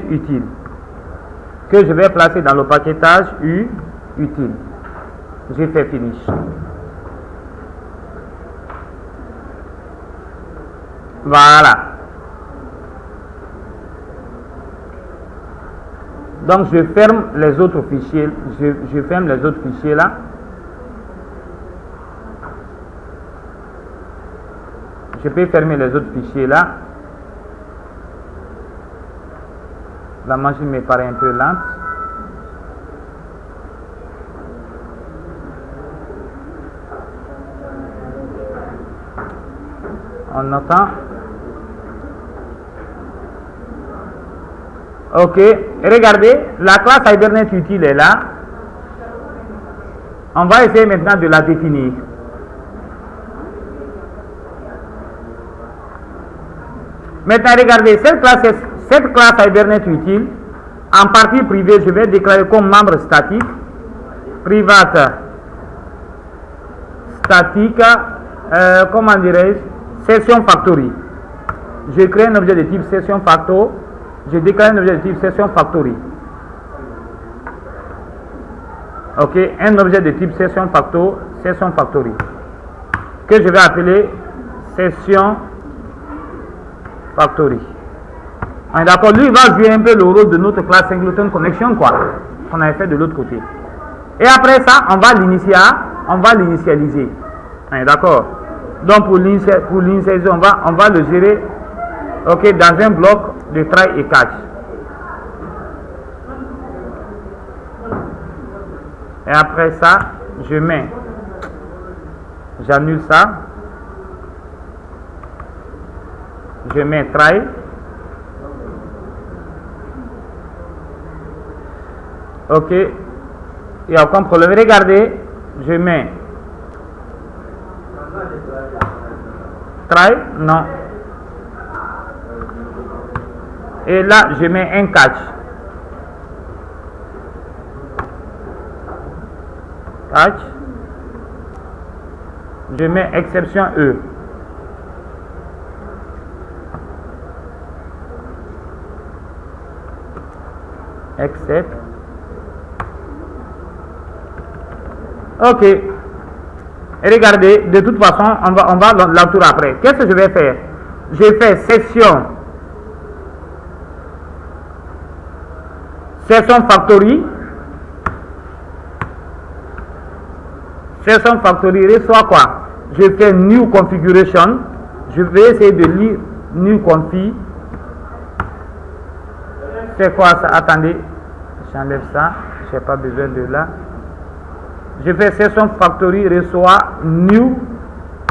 Utile, que je vais placer dans le paquetage utile. J'ai fait finish. Voilà. Donc je ferme les autres fichiers. Je ferme les autres fichiers là. Je peux fermer les autres fichiers là. La machine me paraît un peu lente. On attend. Ok. Regardez, la classe Hibernate Utile est là. On va essayer maintenant de la définir. Maintenant, regardez, cette classe Hibernate Utile, en partie privée, je vais déclarer comme membre statique, private statique, comment dirais-je, session factory. Je crée un objet de type session facto, je déclare un objet de type session factory. Ok, un objet de type session factory, que je vais appeler session factory. D'accord, lui il va jouer un peu le rôle de notre classe Singleton Connection, quoi, qu'on avait fait de l'autre côté. Et après ça, on va l'initialiser. D'accord. Donc pour l'initialiser, on va le gérer, ok, dans un bloc de try et catch. Et après ça, j'annule ça. Je mets try. Ok. Il n'y a aucun problème. Regardez, je mets try. Non. Et là, je mets un catch. Catch. Je mets exception E. Except. Ok. Et regardez, de toute façon, on va l'entour après. Qu'est-ce que je vais faire? Je fais session factory. Session factory reçoit quoi? Je fais new configuration. Je vais essayer de lire new config. C'est quoi ça? Attendez, j'enlève ça. Je n'ai pas besoin de là. Je fais session factory reçoit new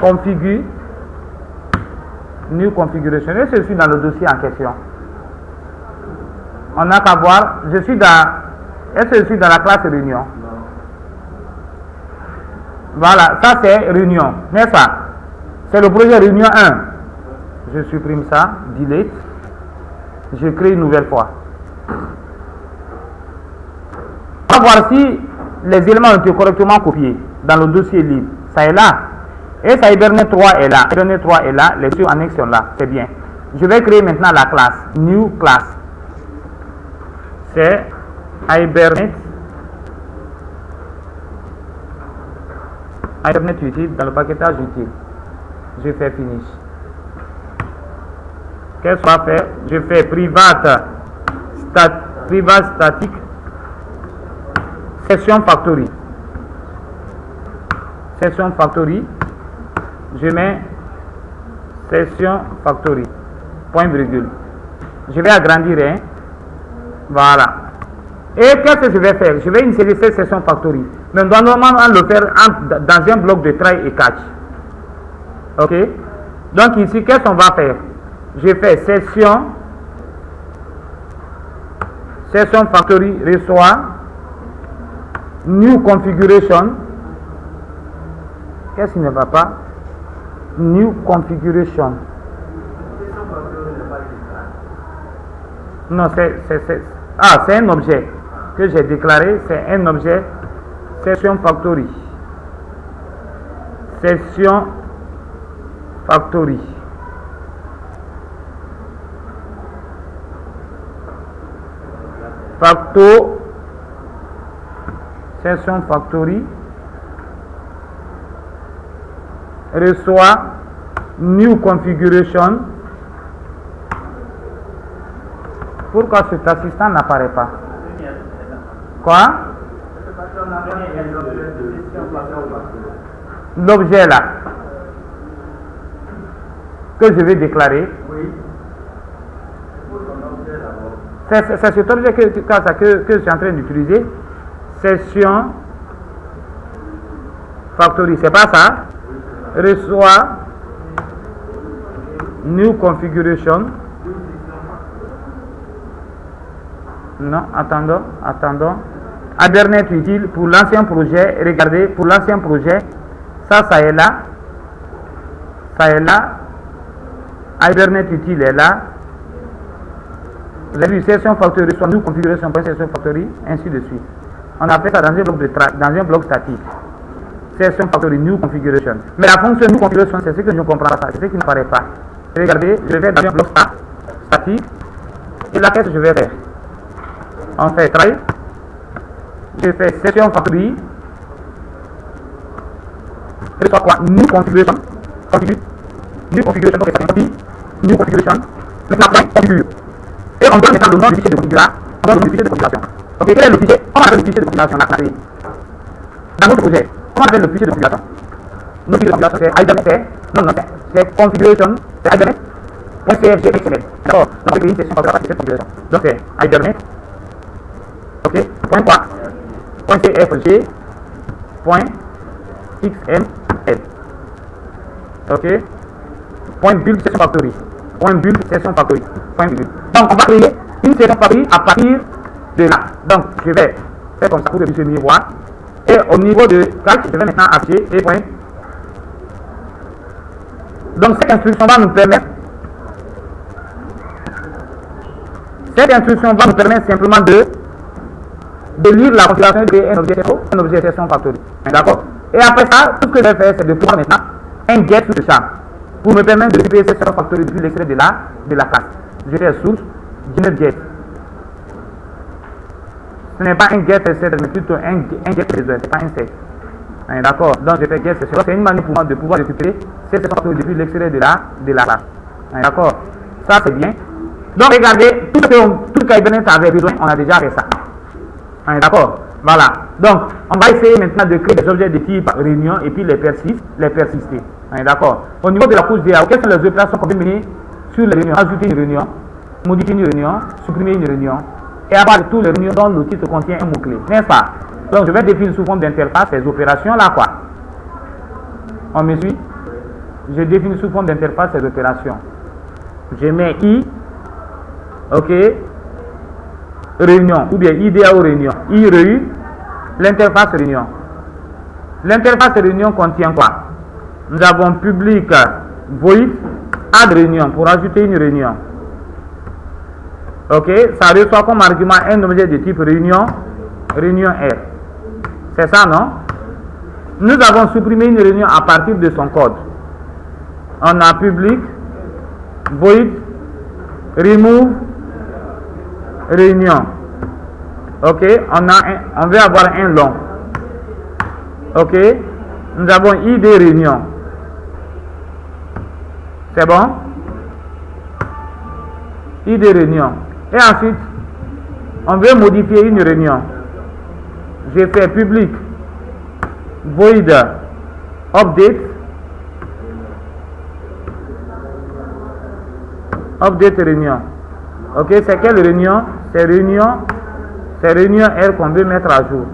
configuration. Et je suis dans le dossier en question. On n'a qu'à voir. Est-ce que je suis dans la classe réunion? Voilà, ça c'est réunion, n'est-ce pas? C'est le projet réunion 1. Je supprime ça, delete. Je crée une nouvelle fois. On va voir si les éléments ont été correctement copiés dans le dossier libre. Ça est là. Et ça Hibernate 3 est là. Hibernate 3 est là. Les deux annexes sont là. C'est bien. Je vais créer maintenant la classe. New class. C'est Hibernate. Hibernate utile dans le paquetage utile. Je fais finish. Qu'est-ce qu'on va faire? Je fais private statique session factory. Session factory. Je mets session factory. Point virgule. Je vais agrandir. Hein? Voilà. Et qu'est-ce que je vais faire? Je vais insérer cette session factory. Mais on doit normalement le faire dans un bloc de try et catch. Ok? Donc ici, qu'est-ce qu'on va faire? Je fais session factory reçoit new configuration. Qu'est-ce qui ne va pas? New configuration. Non, c'est un objet que j'ai déclaré. C'est un objet session factory. Session factory. Session factory reçoit new configuration. Pourquoi cet assistant n'apparaît pas? Quoi? L'objet là que je vais déclarer. C'est cet objet que je suis en train d'utiliser. Session factory, c'est pas ça? Reçoit new configuration. Non, attendons. Hibernate utile pour l'ancien projet. Regardez, pour l'ancien projet, ça est là. Hibernate utile est là. Vous avez vu, session factory, soit new configuration, session factory, ainsi de suite. On a fait ça dans un bloc statique. Session factory, new configuration. Mais la fonction new configuration, c'est ce que je ne comprends pas, c'est ce qui ne paraît pas. Regardez, je vais dans un bloc statique. Et là, qu'est-ce que je vais faire? On fait try. Je fais session factory. Et soit quoi? New configuration. New configuration, donc c'est ça. New configuration. Maintenant, configure. Et on donne maintenant le nom du fichier de configuration. On donne le fichier de configuration. Ok, quel est le fichier? On appelle le fichier de configuration là. Dans notre projet, on appelle le fichier de configuration. Notre fichier de configuration c'est Hibernate. C'est configuration. C'est Hibernate.cfg.xml. D'accord. Donc on peut créer une session pour cette configuration. Donc c'est Hibernate. Ok. Point quoi? Point cfg. Point xml. Ok. Point build session factory. Point build session factory. Point build. Donc on va créer une session factory à partir de là. Donc je vais faire comme ça pour que vous puissiez mieux voir. Et au niveau de catch, je vais maintenant afficher et point. Donc cette instruction va nous permettre. Simplement de lire la configuration d'un objet session factory. D'accord. Et après ça, tout ce que je vais faire, c'est de pouvoir maintenant un get sur ça pour me permettre de récupérer cette session factory depuis l'extrait de la classe. Je fais source, generate get. Ce n'est pas un get set, mais plutôt un get result, c'est pas un set. D'accord. Donc je fais get session. C'est une manière pour moi de pouvoir récupérer cette session factory depuis l'extrait de la classe. D'accord. Ça c'est bien. Donc regardez, tout ce qu'Hibernate avait besoin, on a déjà fait ça. D'accord. Voilà. Donc on va essayer maintenant de créer des objets de type réunion et puis les persister. D'accord. Au niveau de la couche DAO, quelles sont les opérations qu'on peut mener sur les réunions? Ajouter une réunion, modifier une réunion, supprimer une réunion, et à part de tous les réunions dont le titre contient un mot-clé. N'est-ce pas? Donc je vais définir sous forme d'interface ces opérations-là, quoi. On me suit? Je définis sous forme d'interface ces opérations. Je mets I, ok, réunion, ou bien IDAO réunion. I réu, l'interface réunion. L'interface réunion contient quoi? Nous avons public void add réunion pour ajouter une réunion. Ok, ça reçoit comme argument un objet de type réunion R. C'est ça, non? Nous avons supprimé une réunion à partir de son code. On a public, void, remove, réunion. Ok, on veut avoir un long. Ok, nous avons ID réunion. C'est bon? ID réunion. Et ensuite, on veut modifier une réunion. Je fais public, void, update réunion. Ok, c'est quelle réunion? C'est réunion R qu'on veut mettre à jour.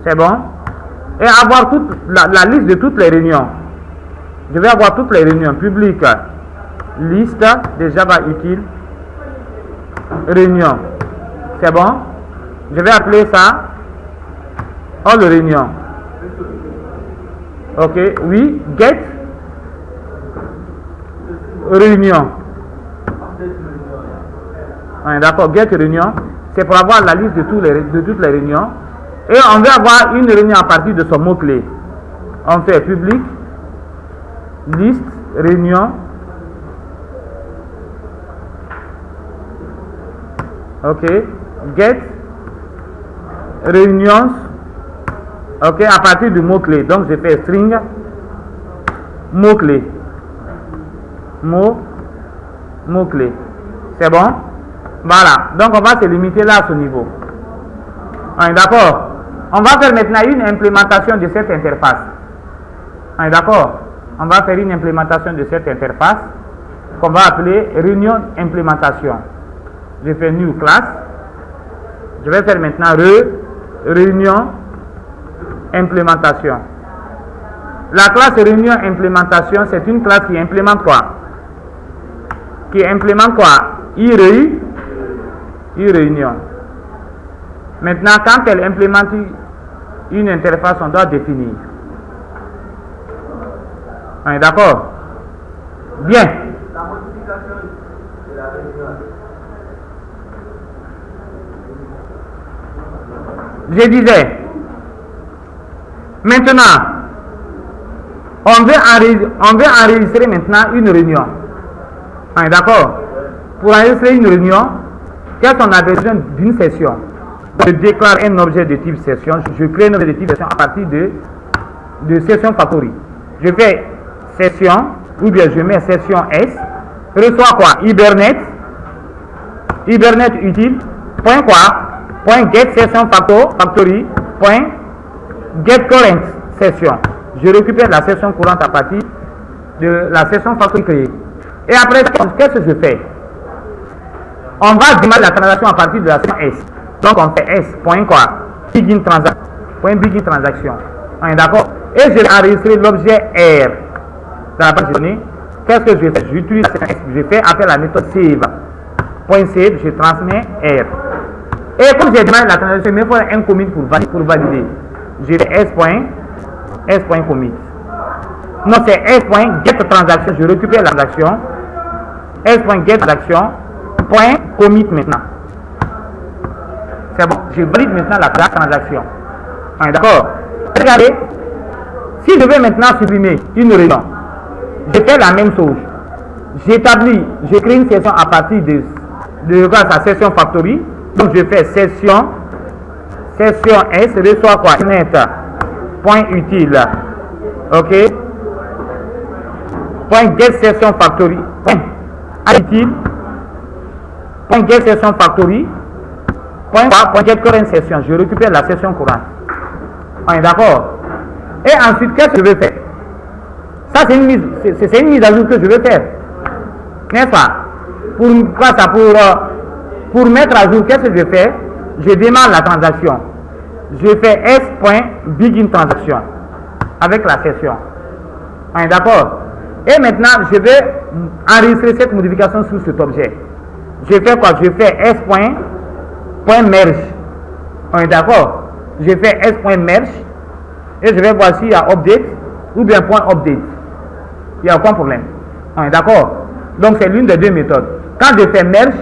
C'est bon? Et avoir toute la liste de toutes les réunions. Je vais avoir toutes les réunions publiques. Liste de Java utile. Réunion. C'est bon? Je vais appeler ça all réunion. Ok, oui, get réunion. D'accord, get réunion, c'est pour avoir la liste de toutes les réunions. Et on veut avoir une réunion à partir de son mot-clé. On fait public, liste, réunion. Ok, get réunions. Ok, à partir du mot-clé. Donc je fais string, mot-clé. Mot-clé. C'est bon? Voilà. Donc on va se limiter là à ce niveau. D'accord? On va faire maintenant une implémentation de cette interface. D'accord? On va faire une implémentation de cette interface qu'on va appeler réunion implémentation. Je fais new class. Je vais faire maintenant réunion implémentation. La classe réunion implémentation, c'est une classe qui implémente quoi? Qui implémente quoi? réunion. Maintenant, quand elle implémente une interface, on doit définir. D'accord? Bien. La modification de la réunion. Je disais, maintenant, on veut enregistrer maintenant une réunion. D'accord? Pour enregistrer une réunion, qu'est-ce qu'on a besoin d'une session? Je déclare un objet de type session. Je crée un objet de type session à partir de session factory. Je fais session, ou bien je mets session S, reçoit quoi? Hibernate utile, point quoi? Point get session factory, point get current session. Je récupère la session courante à partir de la session factory créée. Et après, qu'est-ce que je fais? On va démarrer la transaction à partir de la session S. Donc on fait S, point quoi? Begin transaction. D'accord? Et je vais enregistrer l'objet R dans la base de données. Qu'est-ce que je fais? J'utilise la session S. Je fais appel à la méthode save. Point save, je transmets R. Et comme j'ai démarré la transaction, il me faut un commit pour valider. Je fais S.commit. Non, c'est S.get transaction. Je récupère la transaction. S.get transaction. Point commit maintenant. C'est bon. Je valide maintenant la transaction. D'accord? Regardez. Si je veux maintenant supprimer une réunion, je fais la même chose. Je crée une session à partir de sa session factory. Donc je fais session S, reçoit quoi? Net, point utile. Ok? Point get session factory. Point utile. Point get session factory. Point get current session. Je récupère la session courante. On est d'accord? Et ensuite, qu'est-ce que je vais faire? Ça, c'est une mise à jour que je vais faire. N'est-ce pas? Pour mettre à jour, qu'est-ce que je fais? Je démarre la transaction. Je fais S.begin transaction avec la session. On est d'accord? Et maintenant, je vais enregistrer cette modification sur cet objet. Je fais quoi? Je fais S.merge. On est d'accord? Je fais S.merge et je vais voir s'il y a update ou bien point update. Il n'y a aucun problème. On est d'accord? Donc c'est l'une des deux méthodes. Quand je fais merge,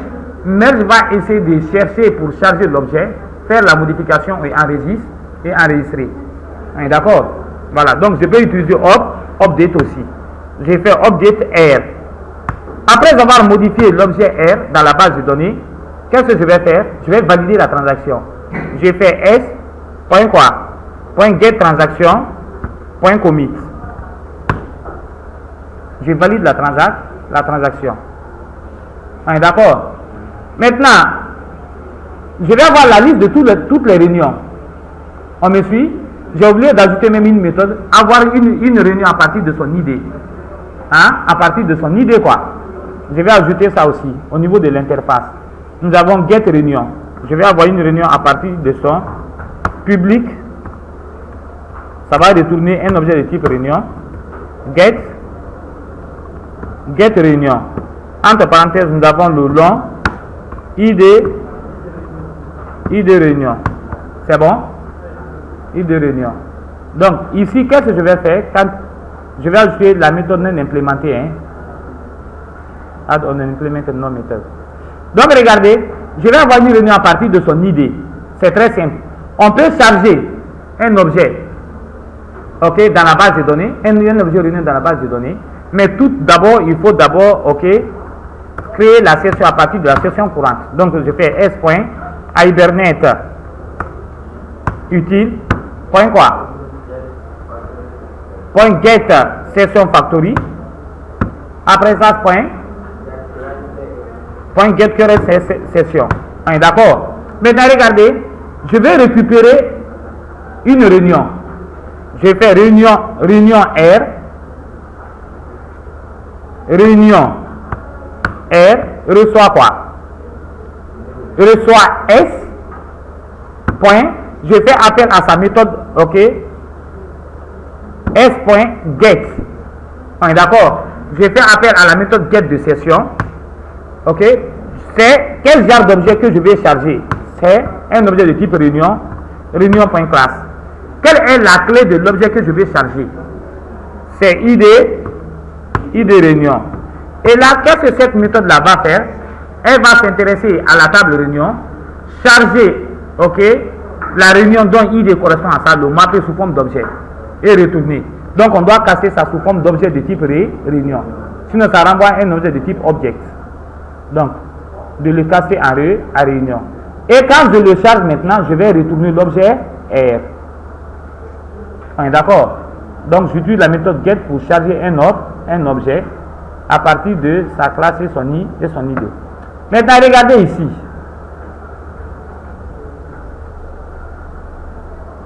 Merge va essayer de chercher pour charger l'objet, faire la modification et enregistrer. D'accord? Voilà, donc je peux utiliser update aussi. J'ai fait update R. Après avoir modifié l'objet R dans la base de données, qu'est-ce que je vais faire? Je vais valider la transaction. J'ai fait S, point quoi? Point get transaction, point commit. Je valide la transaction. D'accord? Maintenant, je vais avoir la liste de toutes les réunions. On me suit? J'ai oublié d'ajouter même une méthode, avoir une réunion à partir de son idée. À partir de son idée quoi. Je vais ajouter ça aussi au niveau de l'interface. Nous avons get réunion. Je vais avoir une réunion à partir de son public. Ça va retourner un objet de type réunion. Get réunion. Entre parenthèses, nous avons le long id réunion. C'est bon? id réunion. Donc ici, qu'est-ce que je vais faire? Quand je vais ajouter la méthode non implémentée. Add on implemented no method. Donc regardez, je vais avoir une réunion à partir de son idée. C'est très simple. On peut charger un objet, ok, dans la base de données, un objet réunion dans la base de données. Mais tout d'abord, il faut d'abord, ok, créer la session à partir de la session courante. Donc je fais s.hibernate utile point quoi? Point get session factory. Après ça, point get current session. D'accord? Maintenant, regardez, je vais récupérer une réunion. Je fais réunion R. Réunion R reçoit quoi? Reçoit S. Point. Je fais appel à sa méthode, ok? S.get. D'accord? Je fais appel à la méthode get de session. Ok? C'est quel genre d'objet que je vais charger? C'est un objet de type réunion. Réunion.class. Quelle est la clé de l'objet que je vais charger? C'est id réunion. Et là, qu'est-ce que cette méthode-là va faire? Elle va s'intéresser à la table réunion, charger, ok, la réunion dont id correspond à ça, le mapper sous forme d'objet et retourner. Donc, on doit casser ça sous forme d'objet de type réunion. Sinon, ça renvoie un objet de type object. Donc, de le casser en réunion. Et quand je le charge maintenant, je vais retourner l'objet R. D'accord? Donc, j'utilise la méthode get pour charger un objet à partir de sa classe et son idée. Maintenant, regardez ici.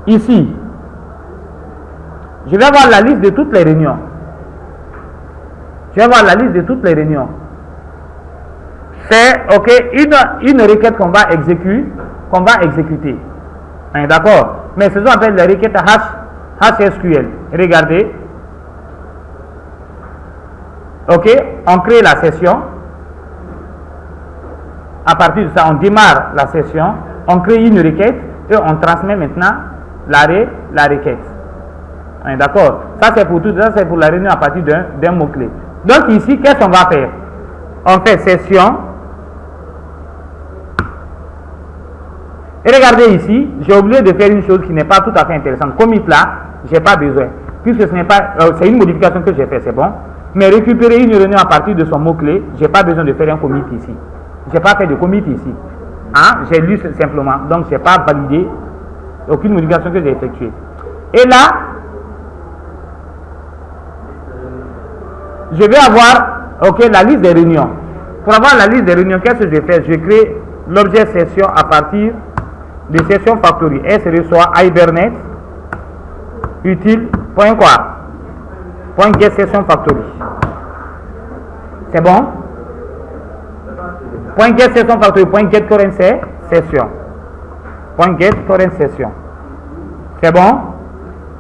Ici, je vais avoir la liste de toutes les réunions. Je vais avoir la liste de toutes les réunions. C'est ok une requête qu'on va exécuter. D'accord? Mais c'est ce qu'on appelle la requête HSQL. Regardez. Ok, on crée la session. À partir de ça, on démarre la session. On crée une requête et on transmet maintenant la requête. D'accord? Ça c'est pour tout, ça c'est pour la réunion à partir d'un mot-clé. Donc ici, qu'est-ce qu'on va faire? On fait session. Et regardez ici, j'ai oublié de faire une chose qui n'est pas tout à fait intéressante. Commit là, j'ai pas besoin. Puisque ce n'est pas, c'est une modification que j'ai fait, c'est bon. Mais récupérer une réunion à partir de son mot-clé, j'ai pas besoin de faire un commit ici. J'ai pas fait de commit ici. J'ai lu simplement. Donc j'ai pas validé aucune modification que j'ai effectuée. Et là, je vais avoir la liste des réunions. Pour avoir la liste des réunions, qu'est-ce que je fais? Je crée l'objet session à partir de session factory. S reçoit hibernate utile point quoi? Point get session factory. C'est bon? Point get session factory. Point get current session. Point get current session. C'est bon?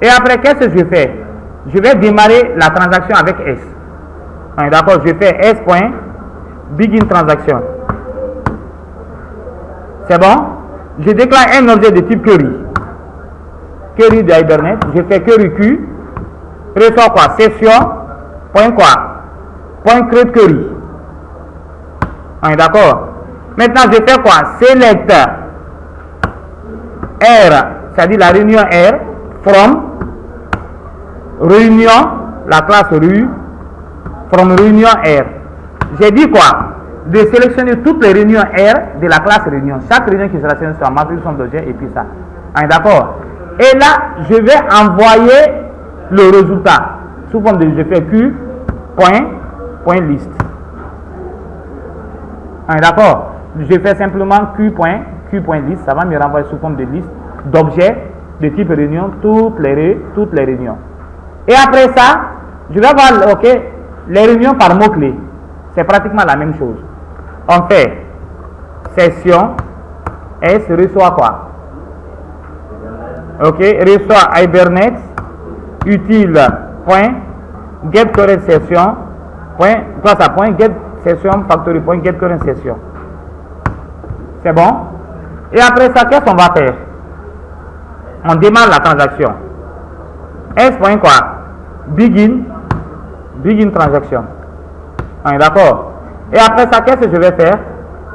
Et après, qu'est-ce que je fais? Je vais démarrer la transaction avec S. D'accord, je fais S.begin transaction. C'est bon? Je déclare un objet de type query. Query de Hibernate. Je fais query Q. Reçoit quoi? Session. Point quoi? Point create query. D'accord? Maintenant, je fais quoi? Select R, c'est-à-dire la réunion R, from réunion, la classe rue, from réunion R. J'ai dit quoi? De sélectionner toutes les réunions R de la classe réunion. Chaque réunion qui sera sélectionnée sur matrice son d'objet et puis ça. D'accord? Et là, je vais envoyer le résultat sous forme de je fais Q point list. D'accord? Je fais simplement Q point list. Ça va me renvoyer sous forme de liste d'objets de type réunion, toutes les réunions. Et après ça, je vais voir les réunions par mots-clés. C'est pratiquement la même chose. On fait session S reçoit quoi? Reçoit Hibernate utile point get current session point classe à point get session factory point get current session. C'est bon? Et après ça, qu'est-ce qu'on va faire? On démarre la transaction. S point quoi? Begin transaction. D'accord? Et après ça, qu'est-ce que je vais faire?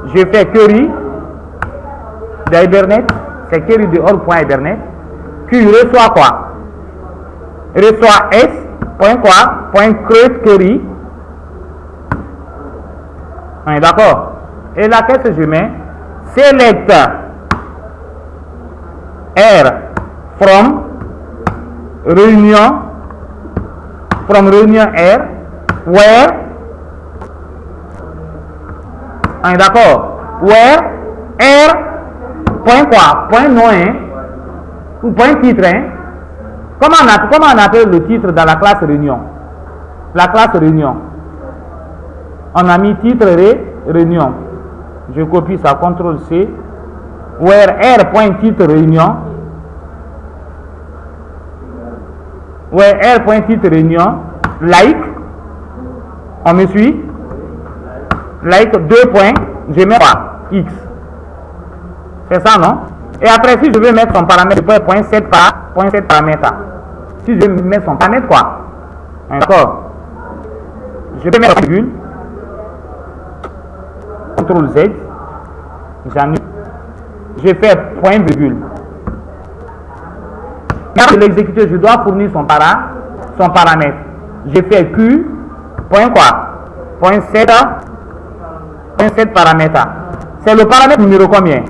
Je fais query de Hibernate, c'est query de org.hibernate. Q reçoit quoi? Reçoit S point quoi? Point create query. D'accord? Et là, qu'est-ce que je mets? Select R from réunion R where d'accord, where R point quoi? Point nom ou point titre. Comment on appelle le titre dans la classe réunion? La classe réunion, on a mis titre réunion. Je copie ça, CTRL C. Where R point titre réunion. Where R point titre réunion. Like. On me suit? Like 2 points. Je mets quoi? X. C'est ça, non? Et après, si je veux mettre son paramètre, je peux point 7 paramètres. Si je veux mettre son paramètre, quoi? D'accord? Je peux mettre virgule. CTRL Z. J'annule. Je fais point virgule. Quand je l'exécute, je dois fournir son paramètre. Je fais Q. Point quoi? Point 7 paramètres. C'est le paramètre numéro combien?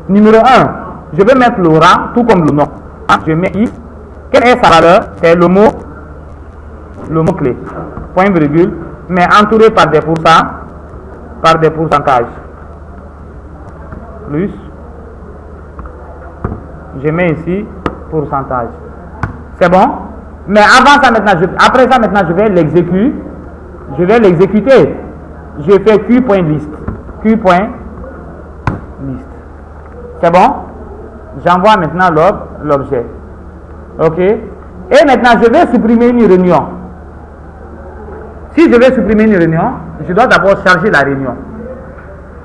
Numéro 1. Je vais mettre le rang tout comme le nom. Je mets X. Quelle est sa valeur? C'est le mot-clé. Point virgule. Mais entouré par des pourcentages. Plus. Je mets ici pourcentage. C'est bon? Mais avant ça maintenant, après ça maintenant, je vais l'exécuter. Je fais Q.list. C'est bon? J'envoie maintenant l'objet. Ok? Et maintenant, je vais supprimer une réunion. Si je vais supprimer une réunion, je dois d'abord charger la réunion.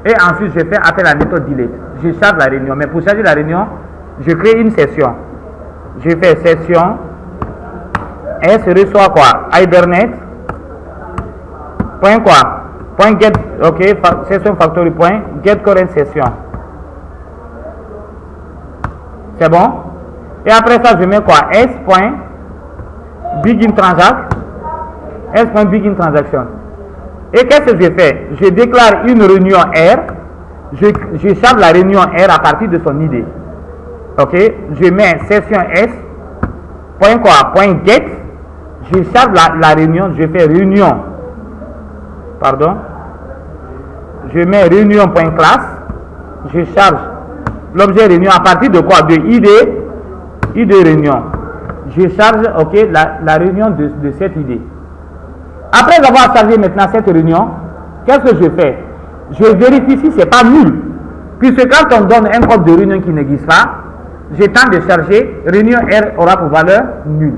Et ensuite, je fais appel à la méthode delete. Je charge la réunion. Mais pour charger la réunion, je crée une session. Je fais session. S reçoit quoi? Hibernate. Point quoi? Point get. Ok. Session factory point. Get current session. C'est bon? Et après ça, je mets quoi? S point. Begin transaction. Et qu'est-ce que je fais? Je déclare une réunion R. Je charge la réunion R à partir de son ID. Ok? Je mets session S. Point quoi? Point get. Je charge la réunion. Je fais réunion. Pardon. Je mets réunion.classe. Je charge l'objet réunion à partir de quoi? De ID réunion. Je charge la réunion de cette idée. Après avoir chargé maintenant cette réunion, qu'est-ce que je fais? Je vérifie si ce n'est pas nul. Puisque quand on donne un code de réunion qui n'existe pas, je tente de charger, réunion R aura pour valeur nulle.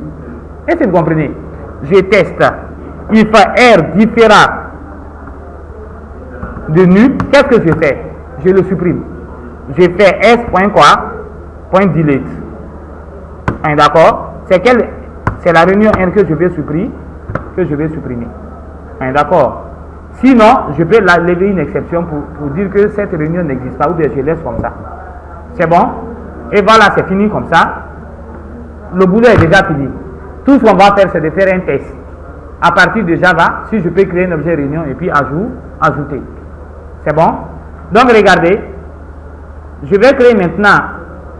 Est-ce que vous comprenez? Je teste. Il fait R différent de nul. Qu'est-ce que je fais? Je le supprime. Je fais S point quoi? Point delete. D'accord? C'est la réunion R que je vais supprimer. D'accord? Sinon, je peux lever une exception pour dire que cette réunion n'existe pas ou bien je laisse comme ça. C'est bon? Et voilà, c'est fini comme ça. Le boulot est déjà fini. Tout ce qu'on va faire, c'est de faire un test. À partir de Java, si je peux créer un objet réunion et puis ajouter. C'est bon? Donc, regardez. Je vais créer maintenant,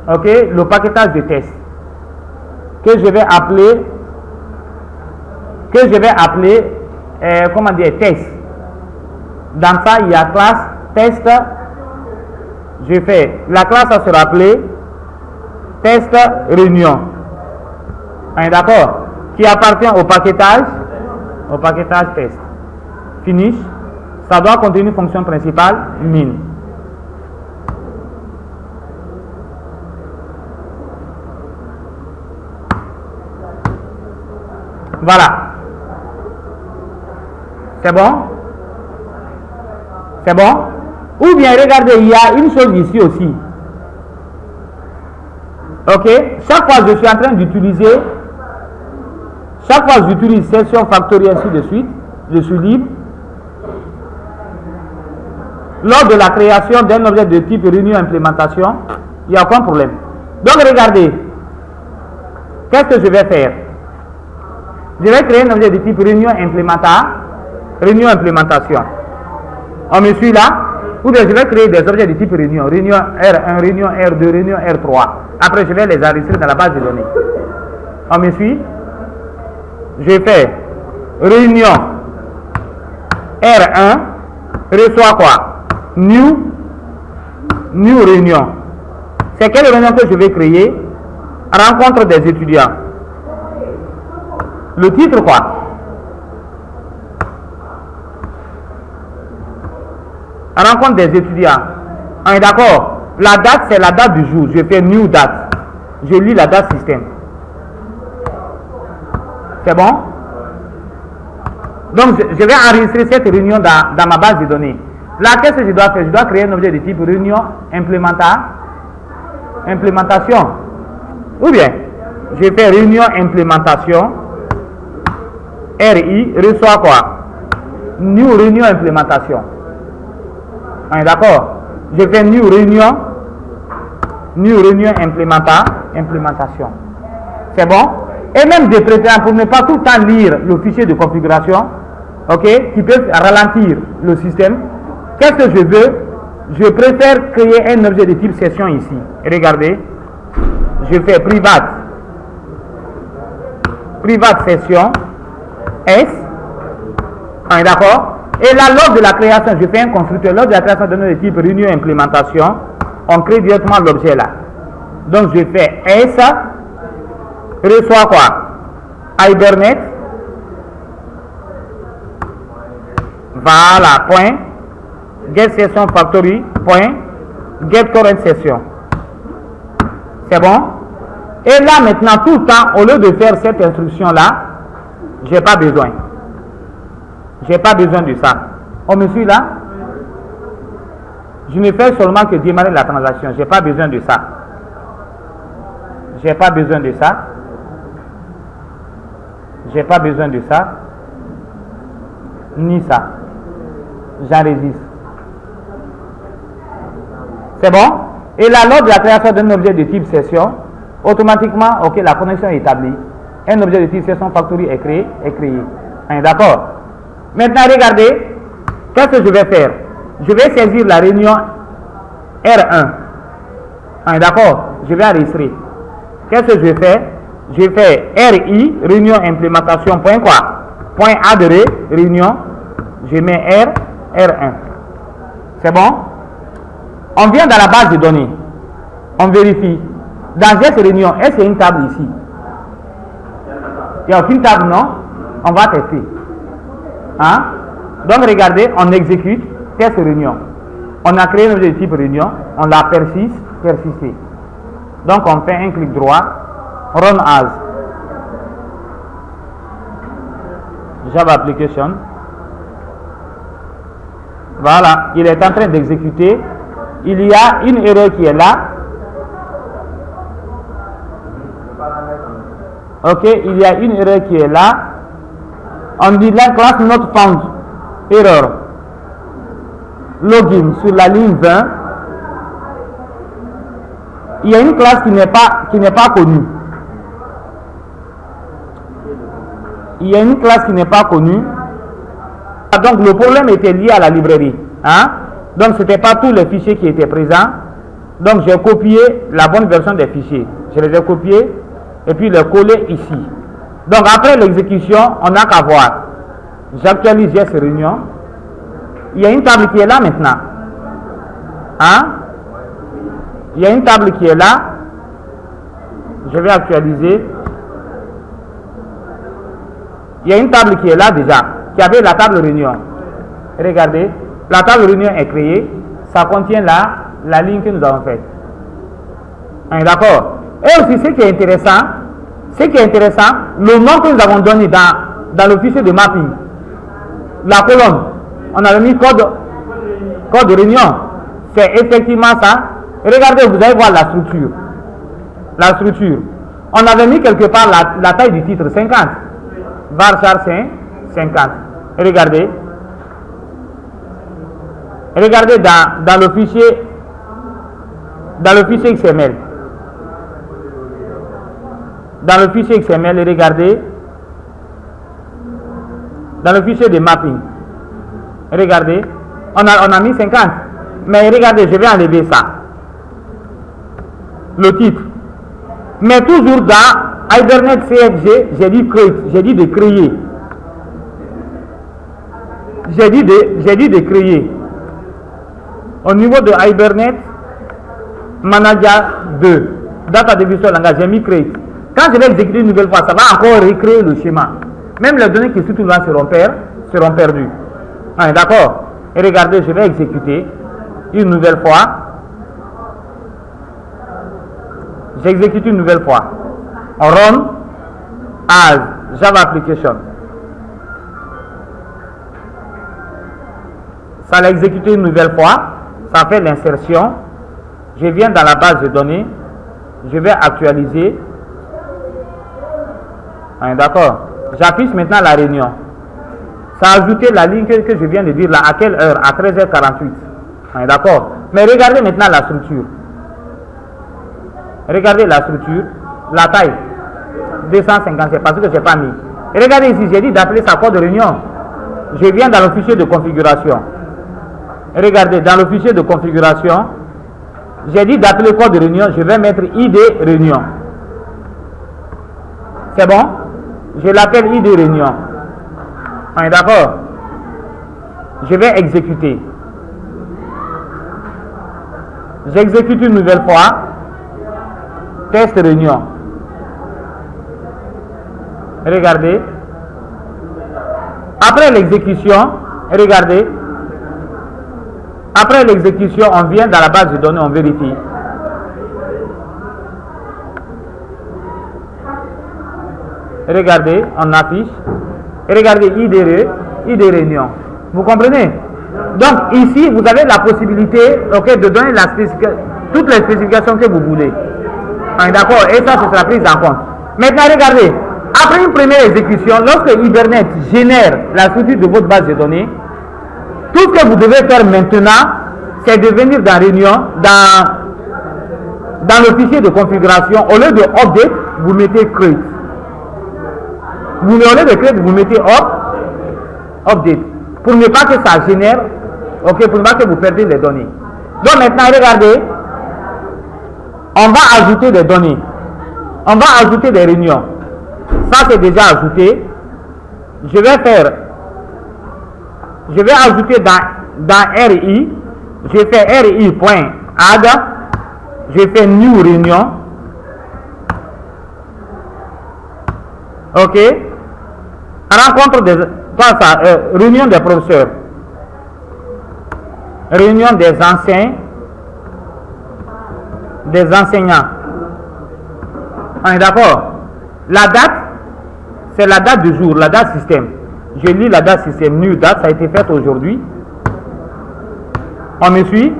ok, le paquetage de test que je vais appeler, comment dire, test. Dans ça, il y a classe test. Je fais la classe à se rappeler test réunion. D'accord? Qui appartient au paquetage test. Finish. Ça doit contenir une fonction principale min. Voilà. C'est bon? C'est bon? Ou bien regardez, il y a une chose ici aussi. Ok? Chaque fois que je suis en train d'utiliser, chaque fois que j'utilise session factory ainsi de suite, je suis libre. Lors de la création d'un objet de type réunion implémentation, il n'y a aucun problème. Donc regardez, qu'est-ce que je vais faire? Je vais créer un objet de type réunion implémentation. On me suit là? Ou bien je vais créer des objets de type réunion R1, réunion R2, réunion R3. Après, je vais les enregistrer dans la base de données. On me suit? Je fais réunion R1, reçoit quoi? New réunion. C'est quelle réunion que je vais créer? Rencontre des étudiants. Le titre quoi? Rencontre des étudiants. On est d'accord? La date, c'est la date du jour. Je fais new date. Je lis la date système. C'est bon? Donc, je vais enregistrer cette réunion dans ma base de données. Là, qu'est-ce que je dois faire? Je dois créer un objet de type réunion implémentation. Ou bien, je fais réunion implémentation. RI reçoit quoi? New réunion implémentation. On est d'accord? Je fais new réunion implémentation. C'est bon? Et même de préférence, pour ne pas tout le temps lire le fichier de configuration, ok, qui peut ralentir le système, qu'est-ce que je veux? Je préfère créer un objet de type session ici. Regardez, je fais private session S. On est d'accord? Et là, lors de la création, je fais un constructeur. Lors de la création de type réunion implémentation, on crée directement l'objet là. Donc, je fais S, reçoit quoi? Hibernate. Voilà, point. Get session factory, point. Get current session. C'est bon? Et là, maintenant, tout le temps, au lieu de faire cette instruction là, j'ai pas besoin. J'ai pas besoin de ça. On me suit là? Je ne fais seulement que démarrer la transaction. J'ai pas besoin de ça. J'ai pas besoin de ça. J'ai pas besoin de ça. Ni ça. J'enregistre. C'est bon? Et là, lors de la création d'un objet de type session, automatiquement, ok, la connexion est établie. Un objet de type session factory est créé. D'accord? Maintenant, regardez, qu'est-ce que je vais faire? Je vais saisir la réunion R1. D'accord? Je vais enregistrer. Qu'est-ce que je fais? Je fais RI, réunion implémentation, point quoi? Point adhérer, réunion. Je mets R1. C'est bon? On vient dans la base de données. On vérifie. Dans cette réunion, est-ce qu'il y a une table ici? Il n'y a aucune table, non? On va tester. Hein? Donc regardez, on exécute test réunion. On a créé un objet de type réunion, on l'a persisté. Donc on fait un clic droit, run as. Java application. Voilà, il est en train d'exécuter. Il y a une erreur qui est là. Ok, il y a une erreur qui est là. On dit la classe not found. Error. login sur la ligne 20, il y a une classe qui n'est pas connue. Il y a une classe qui n'est pas connue. Donc le problème était lié à la librairie. Hein? Donc ce n'était pas tous les fichiers qui étaient présents. Donc j'ai copié la bonne version des fichiers. Je les ai copiés et puis les collés ici. Donc après l'exécution, on n'a qu'à voir. J'actualise ces réunions. Il y a une table qui est là maintenant. Hein? Il y a une table qui est là. Je vais actualiser. Il y a une table qui est là déjà, qui avait la table réunion. Regardez, la table réunion est créée. Ça contient la ligne que nous avons faite. D'accord? Et aussi, ce qui est intéressant, le nom que nous avons donné dans le fichier de mapping, la colonne, on avait mis code de réunion. C'est effectivement ça. Et regardez, vous allez voir la structure. La structure. On avait mis quelque part la taille du titre, 50. Varchar 50. Et regardez. Regardez dans le fichier XML. Dans le fichier XML, regardez. Dans le fichier de mapping. Regardez. On a mis 50. Mais regardez, je vais enlever ça. Le titre. Mais toujours dans Hibernate CFG, j'ai dit create, j'ai dit de créer. J'ai dit de créer. Au niveau de Hibernate Manager 2, Data Definition Langage, j'ai mis create. Quand je vais exécuter une nouvelle fois, ça va encore recréer le schéma. Même les données qui sont tout là seront perdues. Ah, d'accord? Et regardez, je vais exécuter une nouvelle fois. J'exécute une nouvelle fois. On run as Java Application. Ça l'a exécuté une nouvelle fois. Ça fait l'insertion. Je viens dans la base de données. Je vais actualiser. D'accord. J'affiche maintenant la réunion. Ça a ajouté la ligne que je viens de dire là. À quelle heure? À 13h48. D'accord. Mais regardez maintenant la structure. Regardez la structure. La taille. 250. C'est parce que je n'ai pas mis. Et regardez ici. J'ai dit d'appeler ça code de réunion. Je viens dans le fichier de configuration. Regardez, dans le fichier de configuration, j'ai dit d'appeler code de réunion, je vais mettre ID réunion. C'est bon? Je l'appelle ID réunion. On est d'accord? Je vais exécuter. J'exécute une nouvelle fois. Test réunion. Regardez. Après l'exécution, regardez. Après l'exécution, on vient dans la base de données, on vérifie. Regardez, on affiche. Et regardez, ID réunion. Vous comprenez? Donc ici, vous avez la possibilité de donner toutes les spécifications que vous voulez. D'accord? Et ça, ce sera pris en compte. Maintenant, regardez. Après une première exécution, lorsque Hibernate génère la structure de votre base de données, tout ce que vous devez faire maintenant, c'est de venir dans réunion, dans le fichier de configuration, au lieu de update, vous mettez create. Au lieu de create, vous mettez update. Pour ne pas que ça génère, pour ne pas que vous perdez les données. Donc maintenant, regardez, on va ajouter des données. On va ajouter des réunions. Ça, c'est déjà ajouté. Je vais ajouter dans RI, je fais RI.add, je fais new réunion. Ok. Rencontre réunion des professeurs, réunion des enseignants. On est d'accord? La date, c'est la date du jour, la date système. Je lis la date système, new date, ça a été fait aujourd'hui. On me suit.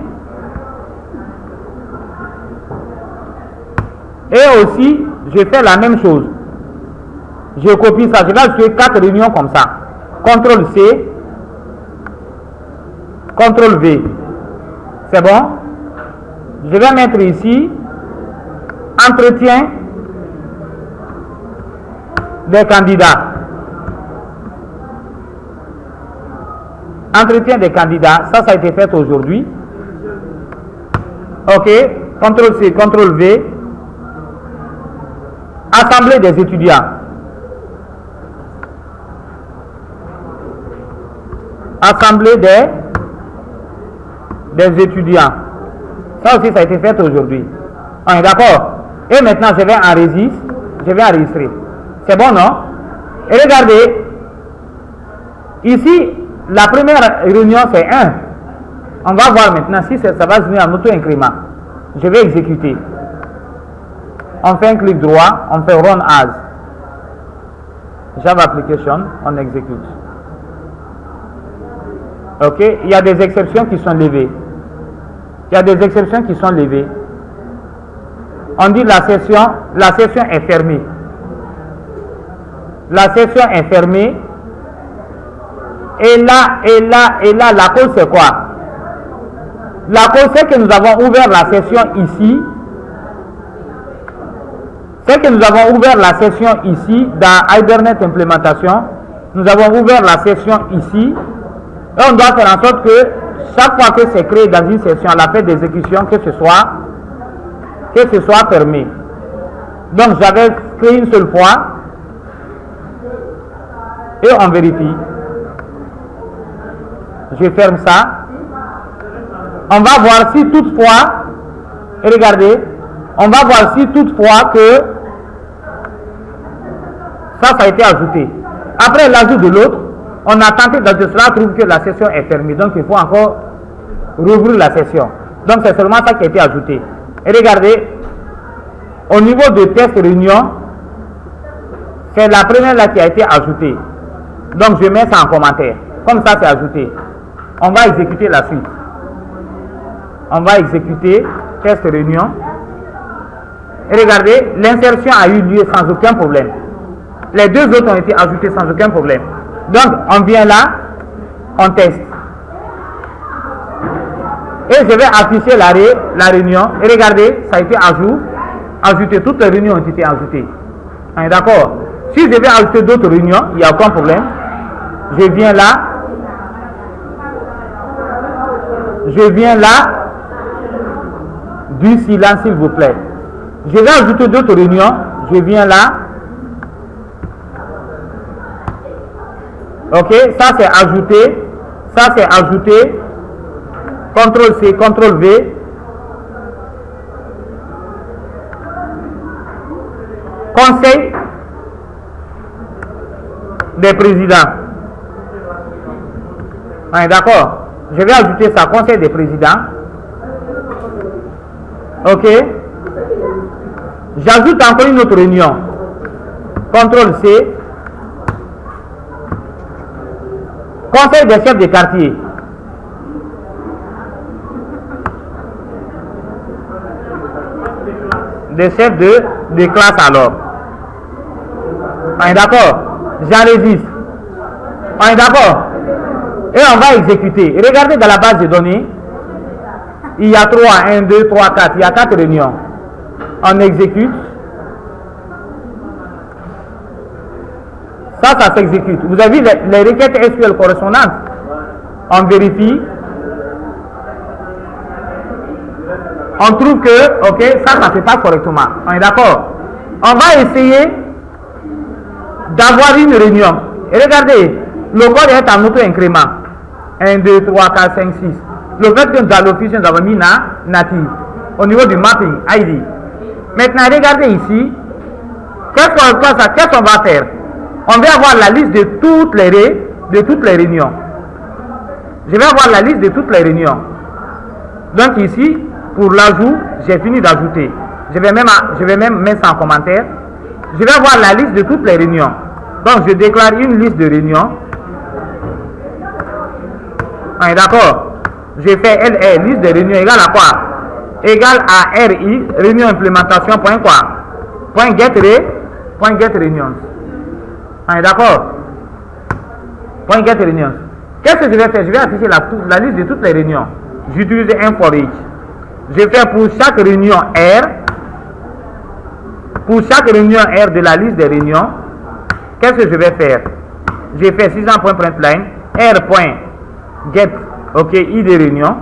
Et aussi, je fais la même chose. Je copie ça, je vais ajouter 4 réunions comme ça. CTRL C, CTRL V. C'est bon? Je vais mettre ici entretien des candidats. Entretien des candidats, ça a été fait aujourd'hui. Ok, CTRL C, CTRL V. Assemblée des étudiants. Assemblée des étudiants. Ça aussi, ça a été fait aujourd'hui. On est d'accord? Et maintenant, je vais enregistrer. C'est bon, non? Et regardez, ici, la première réunion, c'est 1. On va voir maintenant si ça va se mettre en auto-incrément. Je vais exécuter. On fait un clic droit, on fait Run As. Java Application, on exécute. Ok, il y a des exceptions qui sont levées. On dit la session est fermée. La session est fermée. Et là, la cause c'est quoi? La cause c'est que nous avons ouvert la session ici. C'est que nous avons ouvert la session ici dans Hibernate Implémentation. Nous avons ouvert la session ici. Et on doit faire en sorte que chaque fois que c'est créé dans une session, la fête d'exécution, que ce soit fermé. Donc j'avais créé une seule fois. Et on vérifie. Je ferme ça. On va voir si toutefois, et regardez, on va voir si toutefois que ça a été ajouté. Après l'ajout de l'autre, on a tenté de cela, trouve que la session est fermée. Donc il faut encore rouvrir la session. Donc c'est seulement ça qui a été ajouté. Et regardez, au niveau de test réunion, c'est la première là qui a été ajoutée. Donc je mets ça en commentaire. Comme ça c'est ajouté. On va exécuter la suite. On va exécuter test réunion. Et regardez, l'insertion a eu lieu sans aucun problème. Les deux autres ont été ajoutés sans aucun problème. Donc, on vient là, on teste. Et je vais afficher la réunion. Et regardez, ça a été ajouté. Toutes les réunions ont été ajoutées. D'accord? Si je vais ajouter d'autres réunions, il n'y a aucun problème. Je viens là. Du silence, s'il vous plaît. Je vais ajouter d'autres réunions. Je viens là. Ok, ça c'est ajouté. CTRL C, CTRL V. Conseil des présidents. D'accord. Je vais ajouter ça, conseil des présidents. Ok. J'ajoute encore une autre réunion. CTRL C. Conseil des chefs de quartier. Des chefs de classe alors. On est d'accord? J'enregistre. On est d'accord? Et on va exécuter. Et regardez dans la base de données. Il y a 3, 1, 2, 3, 4. Il y a 4 réunions. On exécute. Ça s'exécute. Vous avez vu les requêtes SQL correspondantes. On vérifie. On trouve que, ok, ça ne fait pas correctement. On est d'accord? On va essayer d'avoir une réunion. Et regardez, le code est en auto-incrément. 1, 2, 3, 4, 5, 6. Le fait que dans l'office, nous avons mis native. Au niveau du mapping, ID. Maintenant, regardez ici. Qu'est-ce qu'on va faire? On va avoir la liste de toutes les réunions. Je vais avoir la liste de toutes les réunions. Donc ici, pour l'ajout, j'ai fini d'ajouter. Je vais même mettre ça en commentaire. Je vais avoir la liste de toutes les réunions. Donc je déclare une liste de réunions. D'accord. Je fais LR, liste de réunions égale à quoi? Égale à RI, réunion implémentation, point quoi? Point get réunions. D'accord. Point get réunions. Qu'est-ce que je vais faire? Je vais afficher la liste de toutes les réunions. J'utilise un for each. Je fais pour chaque réunion R. Pour chaque réunion R de la liste des réunions, qu'est-ce que je vais faire? Je fais 600.println, R.get, ok, i des réunions.